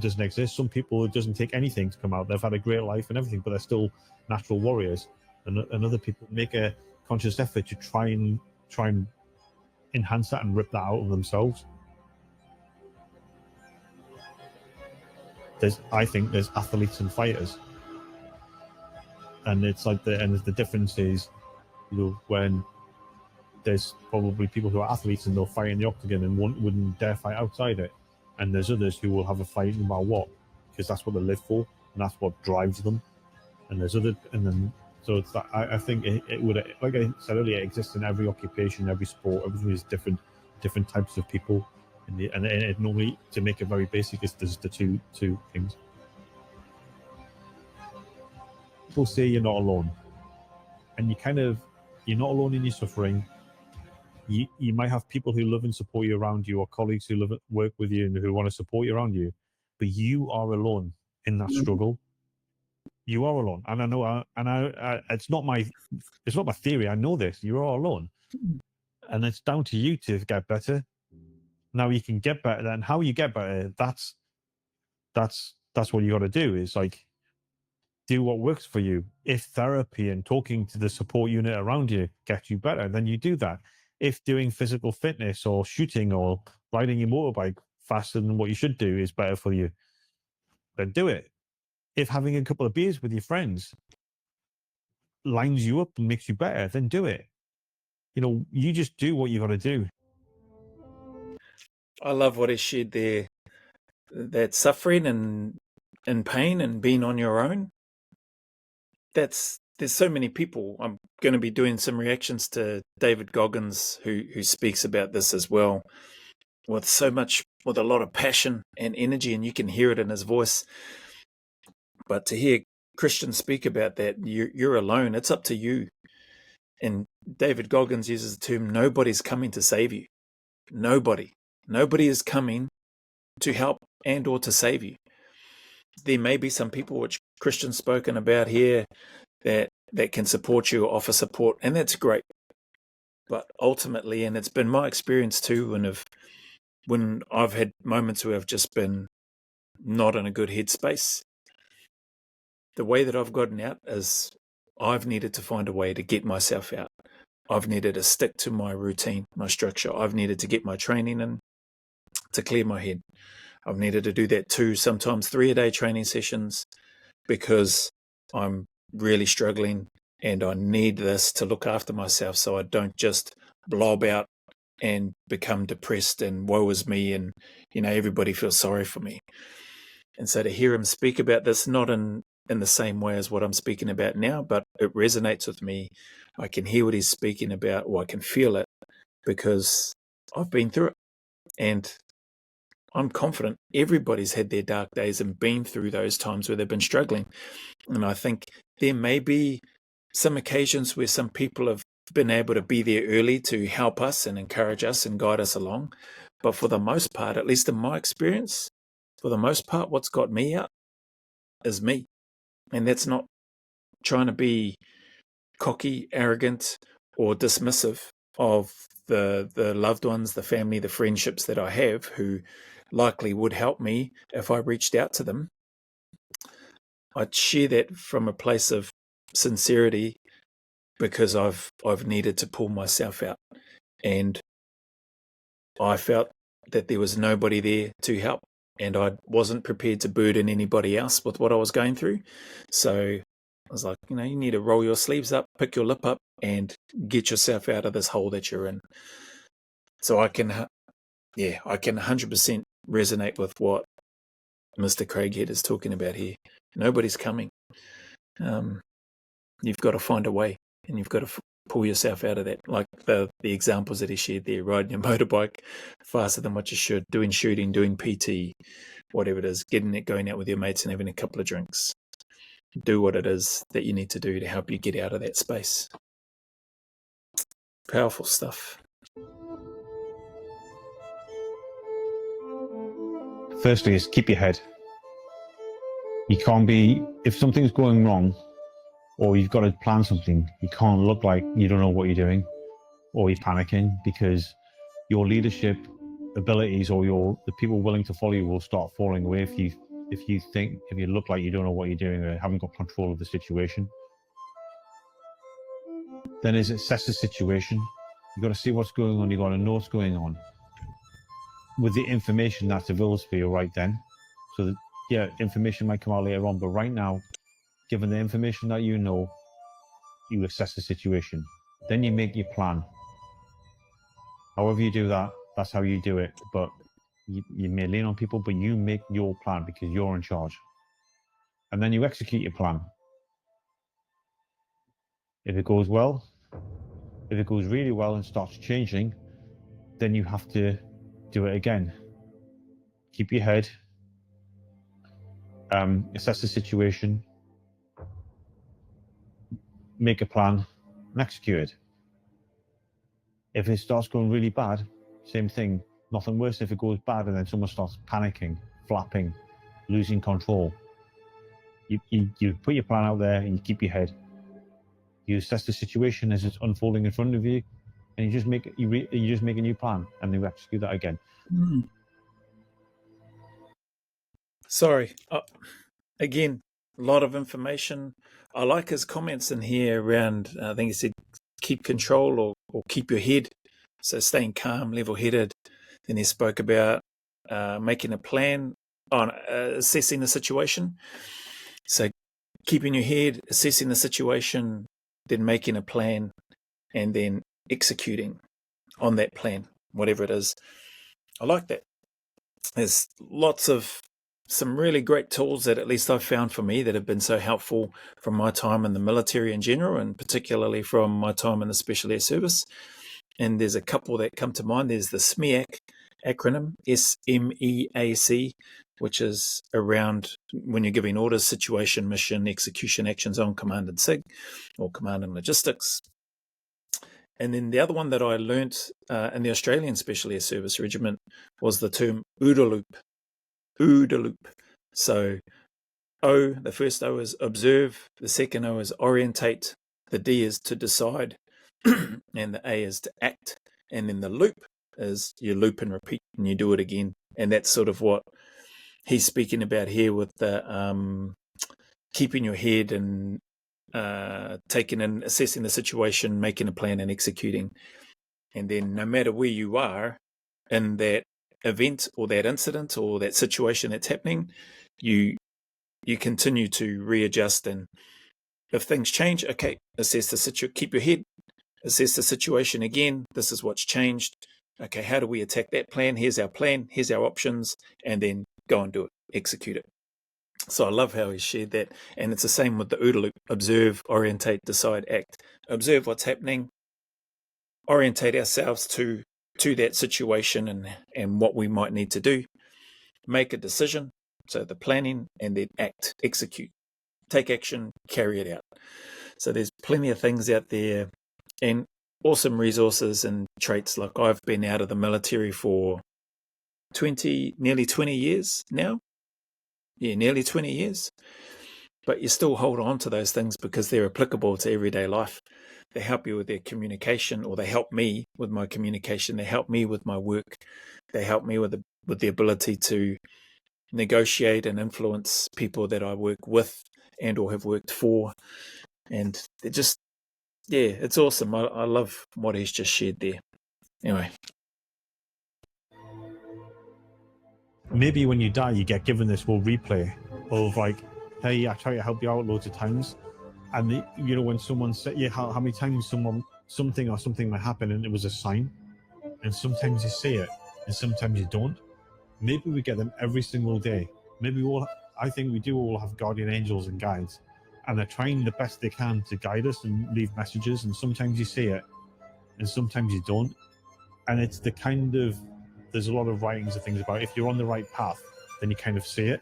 doesn't exist. Some people, it doesn't take anything to come out. They've had a great life and everything, but they're still natural warriors. And other people make a conscious effort to try and enhance that and rip that out of themselves. I think there's athletes and fighters, and it's like the difference is, when there's probably people who are athletes and they'll fight in the octagon and wouldn't dare fight outside it, and there's others who will have a fight no matter what, because that's what they live for and that's what drives them. And there's so it's that I think it would, like I said earlier, it exists in every occupation, every sport. Everything is different types of people, and it normally, to make it very basic, is there's the two things. People say you're not alone, and you're not alone in your suffering. You might have people who love and support you around you, or colleagues who work with you and who want to support you around you, but you are alone in that struggle. You are alone, and I know. It's not my theory. I know this. You are alone, and it's down to you to get better. Now you can get better, and how you get better, that's what you got to do. Is like, do what works for you. If therapy and talking to the support unit around you gets you better, then you do that. If doing physical fitness or shooting or riding your motorbike faster than what you should do is better for you, then do it. If having a couple of beers with your friends lines you up and makes you better, then do it. You just do what you got to do. I love what he shared there. That suffering and pain and being on your own, there's so many people. I'm going to be doing some reactions to David Goggins, who speaks about this as well, with a lot of passion and energy, and you can hear it in his voice. But to hear Christian speak about that, you're alone. It's up to you. And David Goggins uses the term, nobody's coming to save you. Nobody is coming to help and or to save you. there may be some people, which Christian's spoken about here, that can support you or offer support, and that's great. But ultimately, and it's been my experience too, when I've had moments where I've just been not in a good headspace, the way that I've gotten out is I've needed to find a way to get myself out. I've needed to stick to my routine, my structure. I've needed to get my training in to clear my head. I've needed to do that 2, sometimes 3-a-day training sessions, because I'm really struggling and I need this to look after myself so I don't just blob out and become depressed and woe is me, and everybody feels sorry for me. And so to hear him speak about this, not in the same way as what I'm speaking about now, but it resonates with me. I can hear what he's speaking about, or I can feel it, because I've been through it. And I'm confident everybody's had their dark days and been through those times where they've been struggling. And I think there may be some occasions where some people have been able to be there early to help us and encourage us and guide us along. But for the most part, at least in my experience, for the most part, what's got me out is me. And that's not trying to be cocky, arrogant, or dismissive of the loved ones, the family, the friendships that I have, who likely would help me if I reached out to them. I'd share that from a place of sincerity, because I've needed to pull myself out, and I felt that there was nobody there to help, and I wasn't prepared to burden anybody else with what I was going through. So I was like, you need to roll your sleeves up, pick your lip up, and get yourself out of this hole that you're in. So I can 100% resonate with what Mr. Craighead is talking about here. Nobody's coming. You've got to find a way, and you've got to pull yourself out of that. Like the examples that he shared there: riding your motorbike faster than what you should, doing shooting, doing PT, whatever it is, going out with your mates and having a couple of drinks. Do what it is that you need to do to help you get out of that space. Powerful stuff. Firstly, is keep your head. You can't be, if something's going wrong, or you've got to plan something, you can't look like you don't know what you're doing, or you're panicking, because your leadership abilities, or the people willing to follow you, will start falling away if you look like you don't know what you're doing or haven't got control of the situation. Then is assess the situation. You've got to see what's going on. You've got to know what's going on with the information that's available for you right then. So that, yeah, information might come out later on, but right now, given the information that you know, you assess the situation. Then you make your plan. However you do that, that's how you do it. But you may lean on people, but you make your plan because you're in charge. And then you execute your plan. If it goes well, if it goes really well and starts changing, then you have to do it again. Keep your head, assess the situation, make a plan, and execute it. If it starts going really bad, same thing. Nothing worse if it goes bad and then someone starts panicking, flapping, losing control. You put your plan out there and you keep your head. You assess the situation as it's unfolding in front of you, and you just make a new plan, and you execute that again. Sorry. Again, a lot of information. I like his comments in here around, I think he said, keep control or keep your head. So staying calm, level-headed. Then he spoke about making a plan on assessing the situation. So keeping your head, assessing the situation, then making a plan, and then executing on that plan, whatever it is. I like that. There's lots of some really great tools that at least I've found for me that have been so helpful from my time in the military in general, and particularly from my time in the Special Air Service. And there's a couple that come to mind. There's the SMEAC acronym, SMEAC, which is around when you're giving orders: situation, mission, execution, actions on command and SIG, or command and logistics. And then the other one that I learnt in the Australian Special Air Service Regiment was the term OODA loop. OODA loop. So O, the first O is observe, the second O is orientate, the D is to decide, and the A is to act, and then the loop is you loop and repeat and you do it again. And that's sort of what he's speaking about here with the keeping your head and taking and assessing the situation, making a plan and executing. And then no matter where you are in that event or that incident or that situation that's happening, you continue to readjust. And if things change, okay, assess the situation, keep your head, assess the situation again. This is what's changed. Okay, how do we attack that plan? Here's our plan, here's our options, and then go and do it, execute it. So I love how he shared that. And it's the same with the OODA loop: observe, orientate, decide, act. Observe what's happening, orientate ourselves to that situation and what we might need to do, make a decision, so the planning, and then act, execute, take action, carry it out. So there's plenty of things out there and awesome resources and traits. Like I've been out of the military for nearly 20 years now. Yeah, nearly 20 years. But you still hold on to those things because they're applicable to everyday life. They help you with their communication, or they help me with my communication. They help me with my work. They help me with the ability to negotiate and influence people that I work with and or have worked for. And they're just, yeah, it's awesome. I love what he's just shared there. Anyway. Maybe when you die, you get given this whole replay of like, hey, I try to help you out loads of times. And, you know, when someone said, yeah, how many times something might happen and it was a sign. And sometimes you see it and sometimes you don't. Maybe we get them every single day. Maybe I think we do all have guardian angels and guides. And they're trying the best they can to guide us and leave messages. And sometimes you see it and sometimes you don't. And it's the kind of, there's a lot of writings and things about if you're on the right path, then you kind of see it.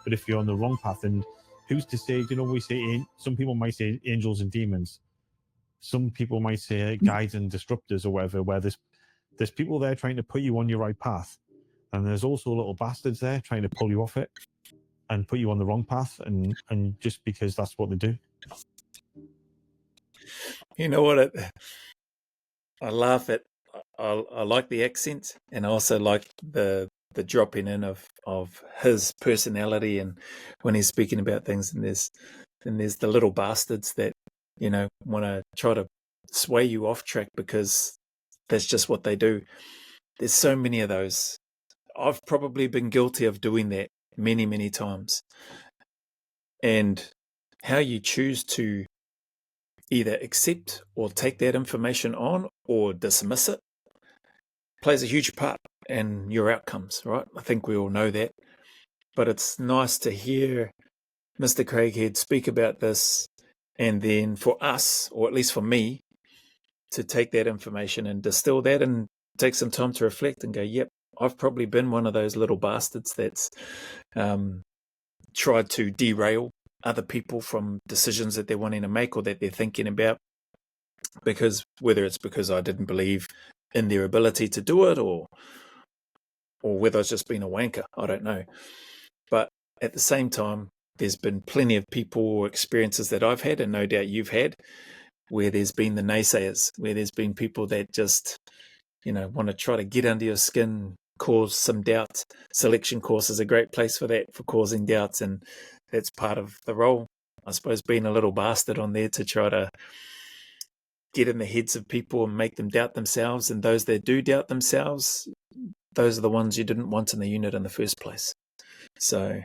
But if you're on the wrong path, then who's to say, you know, we say, some people might say angels and demons. Some people might say guides and disruptors or whatever, where there's people there trying to put you on your right path. And there's also little bastards there trying to pull you off it and put you on the wrong path. And just because that's what they do. You know what? I laugh at, I like the accent, and I also like the dropping in of his personality, and when he's speaking about things, and there's the little bastards that, you know, want to try to sway you off track because that's just what they do. There's so many of those. I've probably been guilty of doing that many, many times. And how you choose to either accept or take that information on or dismiss it plays a huge part in your outcomes, right? I think we all know that. But it's nice to hear Mr. Craighead speak about this, and then for us, or at least for me, to take that information and distill that and take some time to reflect and go, yep, I've probably been one of those little bastards that's tried to derail other people from decisions that they're wanting to make or that they're thinking about, because whether it's because I didn't believe in their ability to do it, or whether it's just been a wanker, I don't know. But at the same time, there's been plenty of people or experiences that I've had, and no doubt you've had, where there's been the naysayers, where there's been people that just, you know, want to try to get under your skin, cause some doubts. Selection course is a great place for that, for causing doubts, and that's part of the role, I suppose, being a little bastard on there to try to get in the heads of people and make them doubt themselves. And those that do doubt themselves, those are the ones you didn't want in the unit in the first place. So,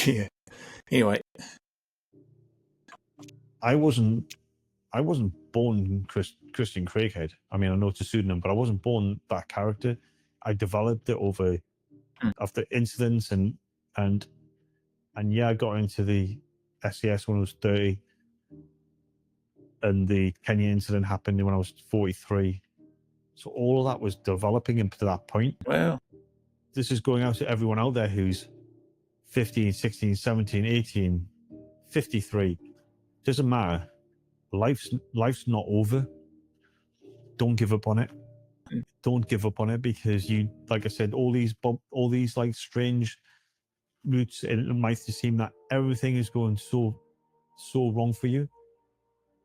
yeah. Anyway, I wasn't born Christian Craighead. I mean, I know it's a pseudonym, but I wasn't born that character. I developed it over after incidents and yeah, I got into the SAS when I was 30, and the Kenya incident happened when I was 43. So all of that was developing him to that point. wow. This is going out to everyone out there who's 15, 16, 17, 18, 53. Doesn't matter. Life's not over. Don't give up on it. Don't give up on it, because you, like I said, all these like strange it might seem that everything is going so wrong for you,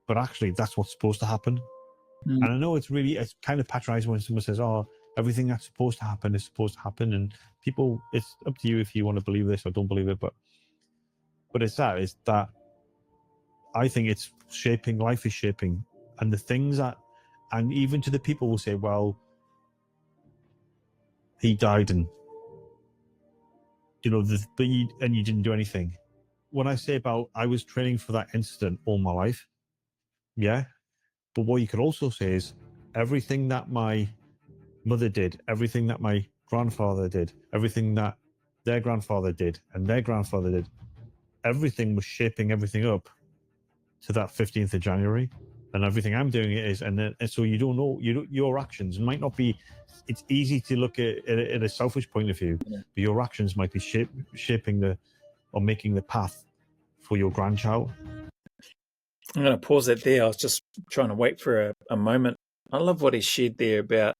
but actually that's what's supposed to happen. And I know it's kind of patronizing when someone says, oh, everything that's supposed to happen is supposed to happen, and people, it's up to you if you want to believe this or don't believe it, but it's that I think it's shaping, life is shaping, and the things that, and even to the people who say, well, he died and, you know, but you didn't do anything. When I say about, I was training for that incident all my life, yeah, but what you could also say is everything that my mother did, everything that my grandfather did, everything that their grandfather did and their grandfather did, everything was shaping everything up to that 15th of January. And everything I'm doing is, and so you don't know, your actions might not be, it's easy to look at a selfish point of view, but your actions might be shaping or making the path for your grandchild. I'm going to pause it there. I was just trying to wait for a moment. I love what he shared there about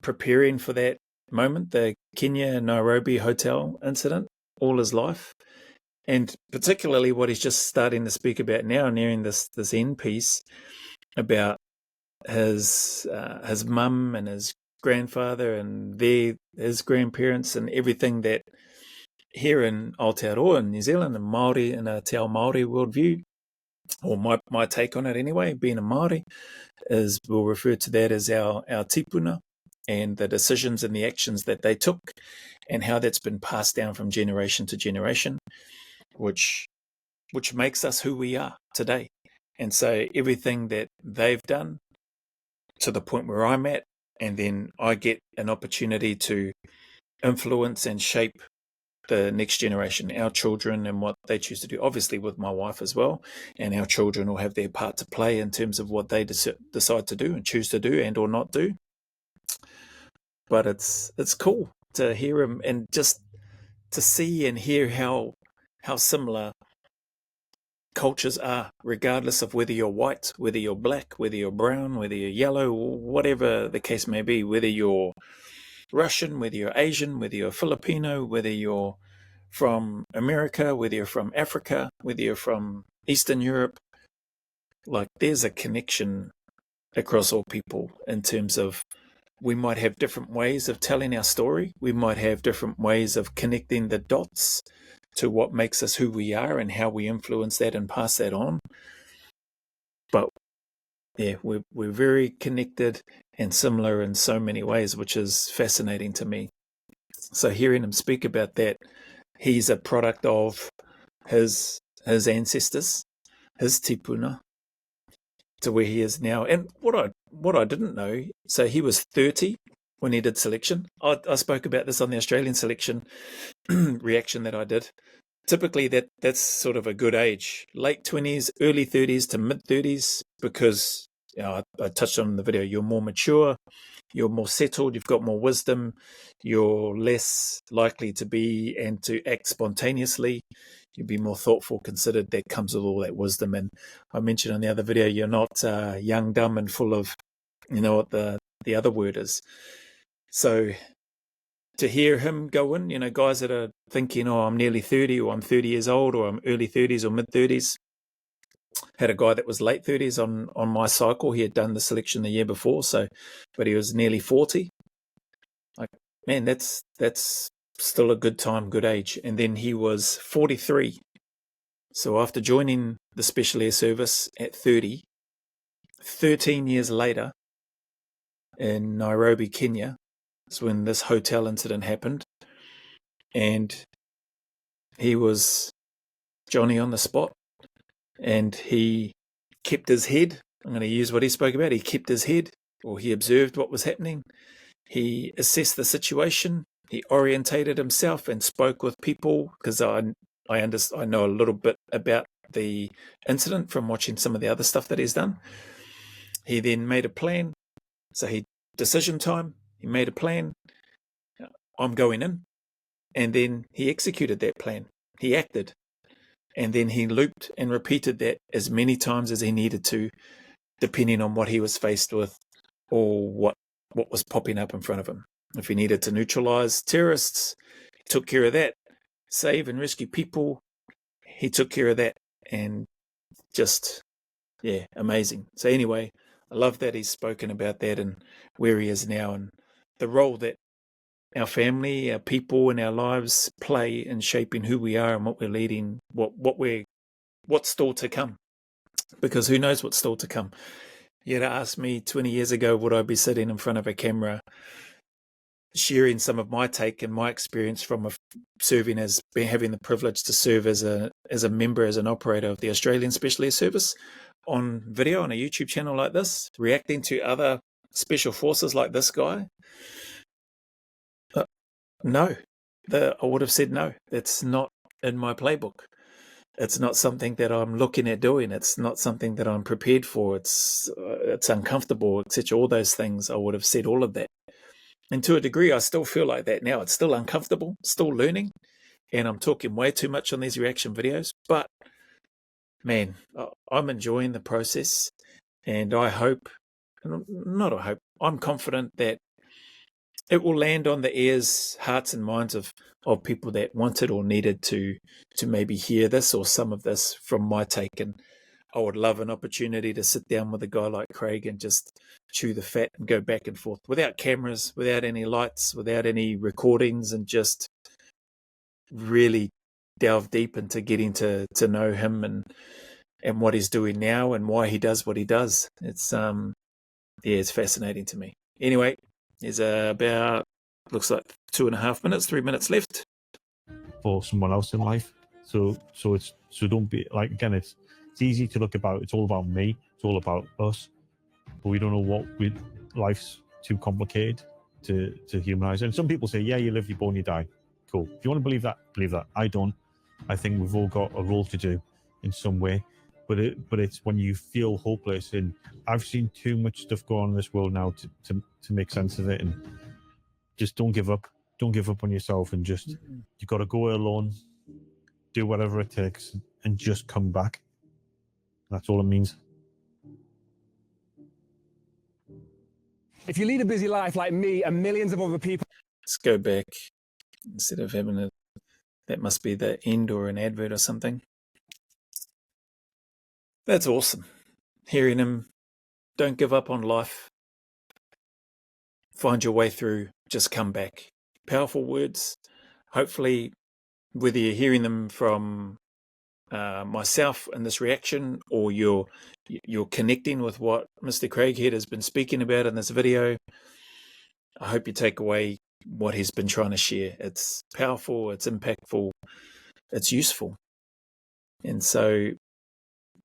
preparing for that moment, the Kenya Nairobi hotel incident, all his life, and particularly what he's just starting to speak about now, nearing this end piece about his mum and his grandfather and his grandparents and everything that here in Aotearoa in New Zealand and Māori in a Te Ao Māori worldview, or my take on it anyway, being a Māori, is we'll refer to that as our tipuna and the decisions and the actions that they took and how that's been passed down from generation to generation, which makes us who we are today. And so everything that they've done to the point where I'm at, and then I get an opportunity to influence and shape the next generation, our children, and what they choose to do, obviously with my wife as well, and our children will have their part to play in terms of what they decide to do and choose to do and or not do. But it's cool to hear him and just to see and hear how similar cultures are, regardless of whether you're white, whether you're black, whether you're brown, whether you're yellow, whatever the case may be, whether you're Russian, whether you're Asian, whether you're Filipino, whether you're from America, whether you're from Africa, whether you're from Eastern Europe. Like, there's a connection across all people in terms of we might have different ways of telling our story. We might have different ways of connecting the dots to what makes us who we are and how we influence that and pass that on. But yeah, we're very connected and similar in so many ways, which is fascinating to me. So hearing him speak about that, he's a product of his ancestors, his tipuna, to where he is now. And what I didn't know, so he was 30 when he did selection. I spoke about this on the Australian selection reaction that I did. Typically that's sort of a good age, late 20s, early 30s to mid 30s, because I touched on in the video, you're more mature, you're more settled, you've got more wisdom, you're less likely to be and to act spontaneously, you'll be more thoughtful, considered. That comes with all that wisdom. And I mentioned on the other video, you're not young, dumb, and full of, you know what the other word is. So to hear him go in, you know, guys that are thinking, oh, I'm nearly 30, or I'm 30 years old, or I'm early 30s or mid 30s. Had a guy that was late 30s on my cycle. He had done the selection the year before, but he was nearly 40. Like, man, that's still a good time, good age. And then he was 43. So after joining the Special Air Service at 30, 13 years later in Nairobi, Kenya, is when this hotel incident happened. And he was Johnny on the spot. And he kept his head. I'm going to use what he spoke about. He kept his head, or he observed what was happening. He assessed the situation. He orientated himself and spoke with people, because I know a little bit about the incident from watching some of the other stuff that he's done. He then made a plan. So decision time, he made a plan. I'm going in. And then he executed that plan. He acted. And then he looped and repeated that as many times as he needed to, depending on what he was faced with or what was popping up in front of him. If he needed to neutralize terrorists, he took care of that. Save and rescue people, he took care of that. And just, yeah, amazing. So anyway, I love that he's spoken about that and where he is now and the role that our family, our people, and our lives play in shaping who we are and what we're leading, what's still to come. Because who knows what's still to come? You'd asked me 20 years ago, would I be sitting in front of a camera sharing some of my take and my experience from serving as having the privilege to serve as a member, as an operator of the Australian Special Air Service on video on a YouTube channel like this, reacting to other special forces like this guy? No, I would have said no. That's not in my playbook. It's not something that I'm looking at doing. It's not something that I'm prepared for. It's uncomfortable, etc. All those things, I would have said all of that. And to a degree, I still feel like that now. It's still uncomfortable, still learning, and I'm talking way too much on these reaction videos. But, man, I'm enjoying the process, and I hope, I'm confident that it will land on the ears, hearts and minds of people that wanted or needed to maybe hear this or some of this from my take. And I would love an opportunity to sit down with a guy like Craig and just chew the fat and go back and forth without cameras, without any lights, without any recordings, and just really delve deep into getting to know him and what he's doing now and why he does what he does. It's it's fascinating to me. Anyway, there's about, looks like 2.5 minutes, 3 minutes left for someone else in life. So don't be like, again, it's easy to look about, it's all about me, it's all about us, but we don't know life's too complicated to humanize. And some people say, yeah, you live, you born, you die. Cool. If you want to believe that, believe that. I don't. I think we've all got a role to do in some way. But it's when you feel hopeless, and I've seen too much stuff go on in this world now to make sense of it. And just don't give up. Don't give up on yourself, and just you got to go alone, do whatever it takes, and just come back. That's all it means. If you lead a busy life like me and millions of other people... Let's go back. Instead of having that must be the end or an advert or something. That's awesome. Hearing him, don't give up on life. Find your way through, just come back. Powerful words. Hopefully, whether you're hearing them from myself in this reaction, or you're connecting with what Mr. Craighead has been speaking about in this video, I hope you take away what he's been trying to share. It's powerful, it's impactful, it's useful. And so,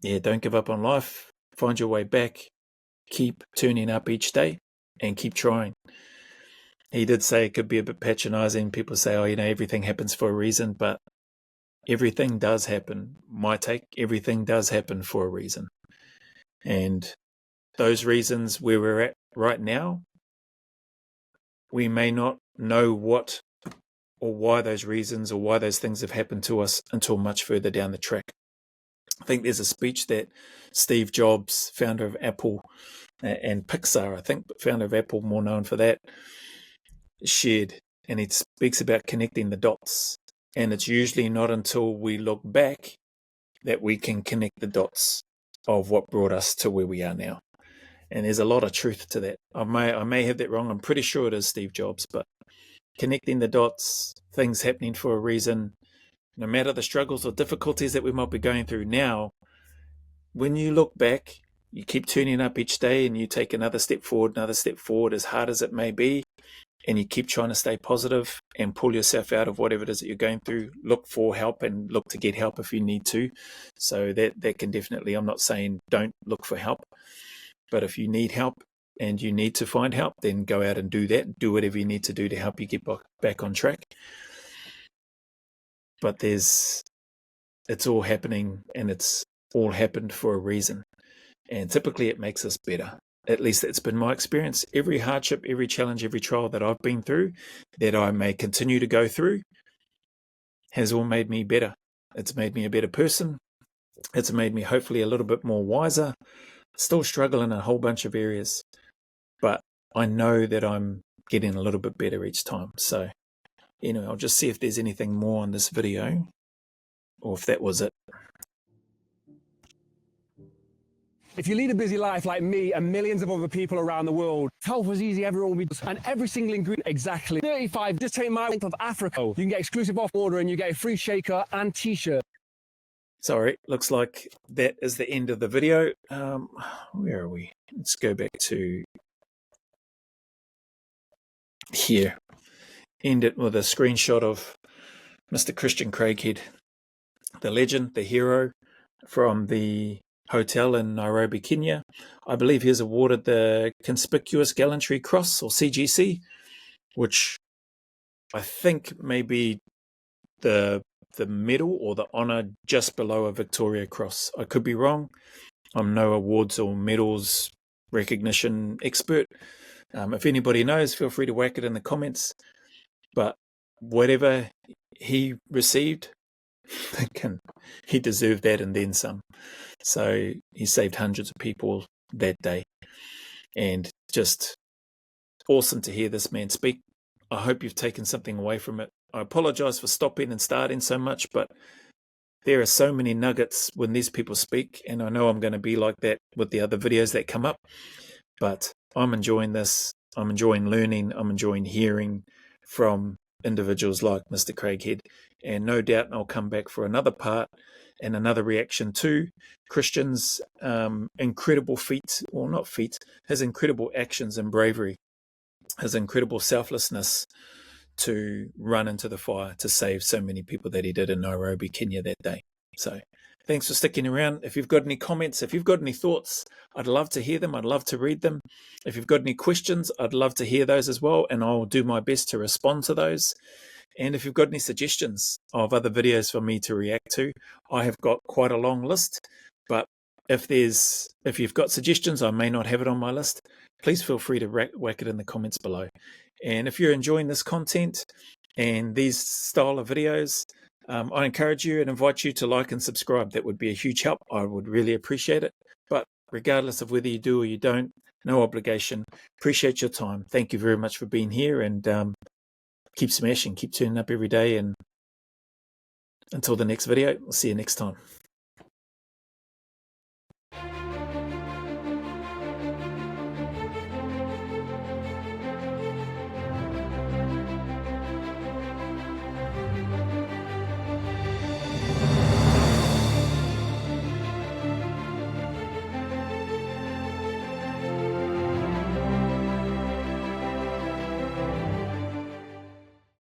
yeah, don't give up on life. Find your way back. Keep turning up each day and keep trying. He did say it could be a bit patronizing. People say, oh, everything happens for a reason, but everything does happen. My take, everything does happen for a reason. And those reasons where we're at right now, we may not know what or why those reasons or why those things have happened to us until much further down the track. I think there's a speech that Steve Jobs, founder of Apple and Pixar, I think, but founder of Apple, more known for that, shared, and he speaks about connecting the dots. And it's usually not until we look back that we can connect the dots of what brought us to where we are now. And there's a lot of truth to that. I may have that wrong. I'm pretty sure it is Steve Jobs, but connecting the dots, things happening for a reason, no matter the struggles or difficulties that we might be going through now, when you look back, you keep turning up each day and you take another step forward, as hard as it may be, and you keep trying to stay positive and pull yourself out of whatever it is that you're going through. Look for help and look to get help if you need to. So that can definitely, I'm not saying don't look for help, but if you need help and you need to find help, then go out and do that. Do whatever you need to do to help you get back on track. But it's all happening, and it's all happened for a reason. And typically it makes us better. At least that's been my experience. Every hardship, every challenge, every trial that I've been through, that I may continue to go through, has all made me better. It's made me a better person. It's made me hopefully a little bit more wiser. Still struggle in a whole bunch of areas, but I know that I'm getting a little bit better each time. So anyway, I'll just see if there's anything more on this video, or if that was it. If you lead a busy life like me and millions of other people around the world, health was easy, everyone would be, and every single ingredient exactly 35. Just take my length of Africa. You can get exclusive off order and you get a free shaker and t-shirt. Sorry, looks like that is the end of the video. Where are we? Let's go back to here. End it with a screenshot of Mr. Christian Craighead, the legend, the hero from the hotel in Nairobi, Kenya. I believe he is awarded the Conspicuous Gallantry Cross, or CGC, which I think may be the medal or the honour just below a Victoria Cross. I could be wrong. I'm no awards or medals recognition expert. If anybody knows, feel free to whack it in the comments. But whatever he received, he deserved that and then some. So he saved hundreds of people that day, and just awesome to hear this man speak. I hope you've taken something away from it. I apologize for stopping and starting so much, but there are so many nuggets when these people speak, and I know I'm going to be like that with the other videos that come up, but I'm enjoying this. I'm enjoying learning. I'm enjoying hearing from individuals like Mr. Craighead, and no doubt I'll come back for another part and another reaction to Christian's incredible feats, or not feats, his incredible actions and bravery, his incredible selflessness to run into the fire to save so many people that he did in Nairobi, Kenya that day. So thanks for sticking around. If you've got any comments, if you've got any thoughts, I'd love to hear them. I'd love to read them. If you've got any questions, I'd love to hear those as well, and I'll do my best to respond to those. And if you've got any suggestions of other videos for me to react to, I have got quite a long list, but if you've got suggestions, I may not have it on my list. Please feel free to whack it in the comments below. And if you're enjoying this content and these style of videos, I encourage you and invite you to like and subscribe. That would be a huge help. I would really appreciate it. But regardless of whether you do or you don't, no obligation. Appreciate your time. Thank you very much for being here, and keep smashing, keep turning up every day. And until the next video, I'll see you next time.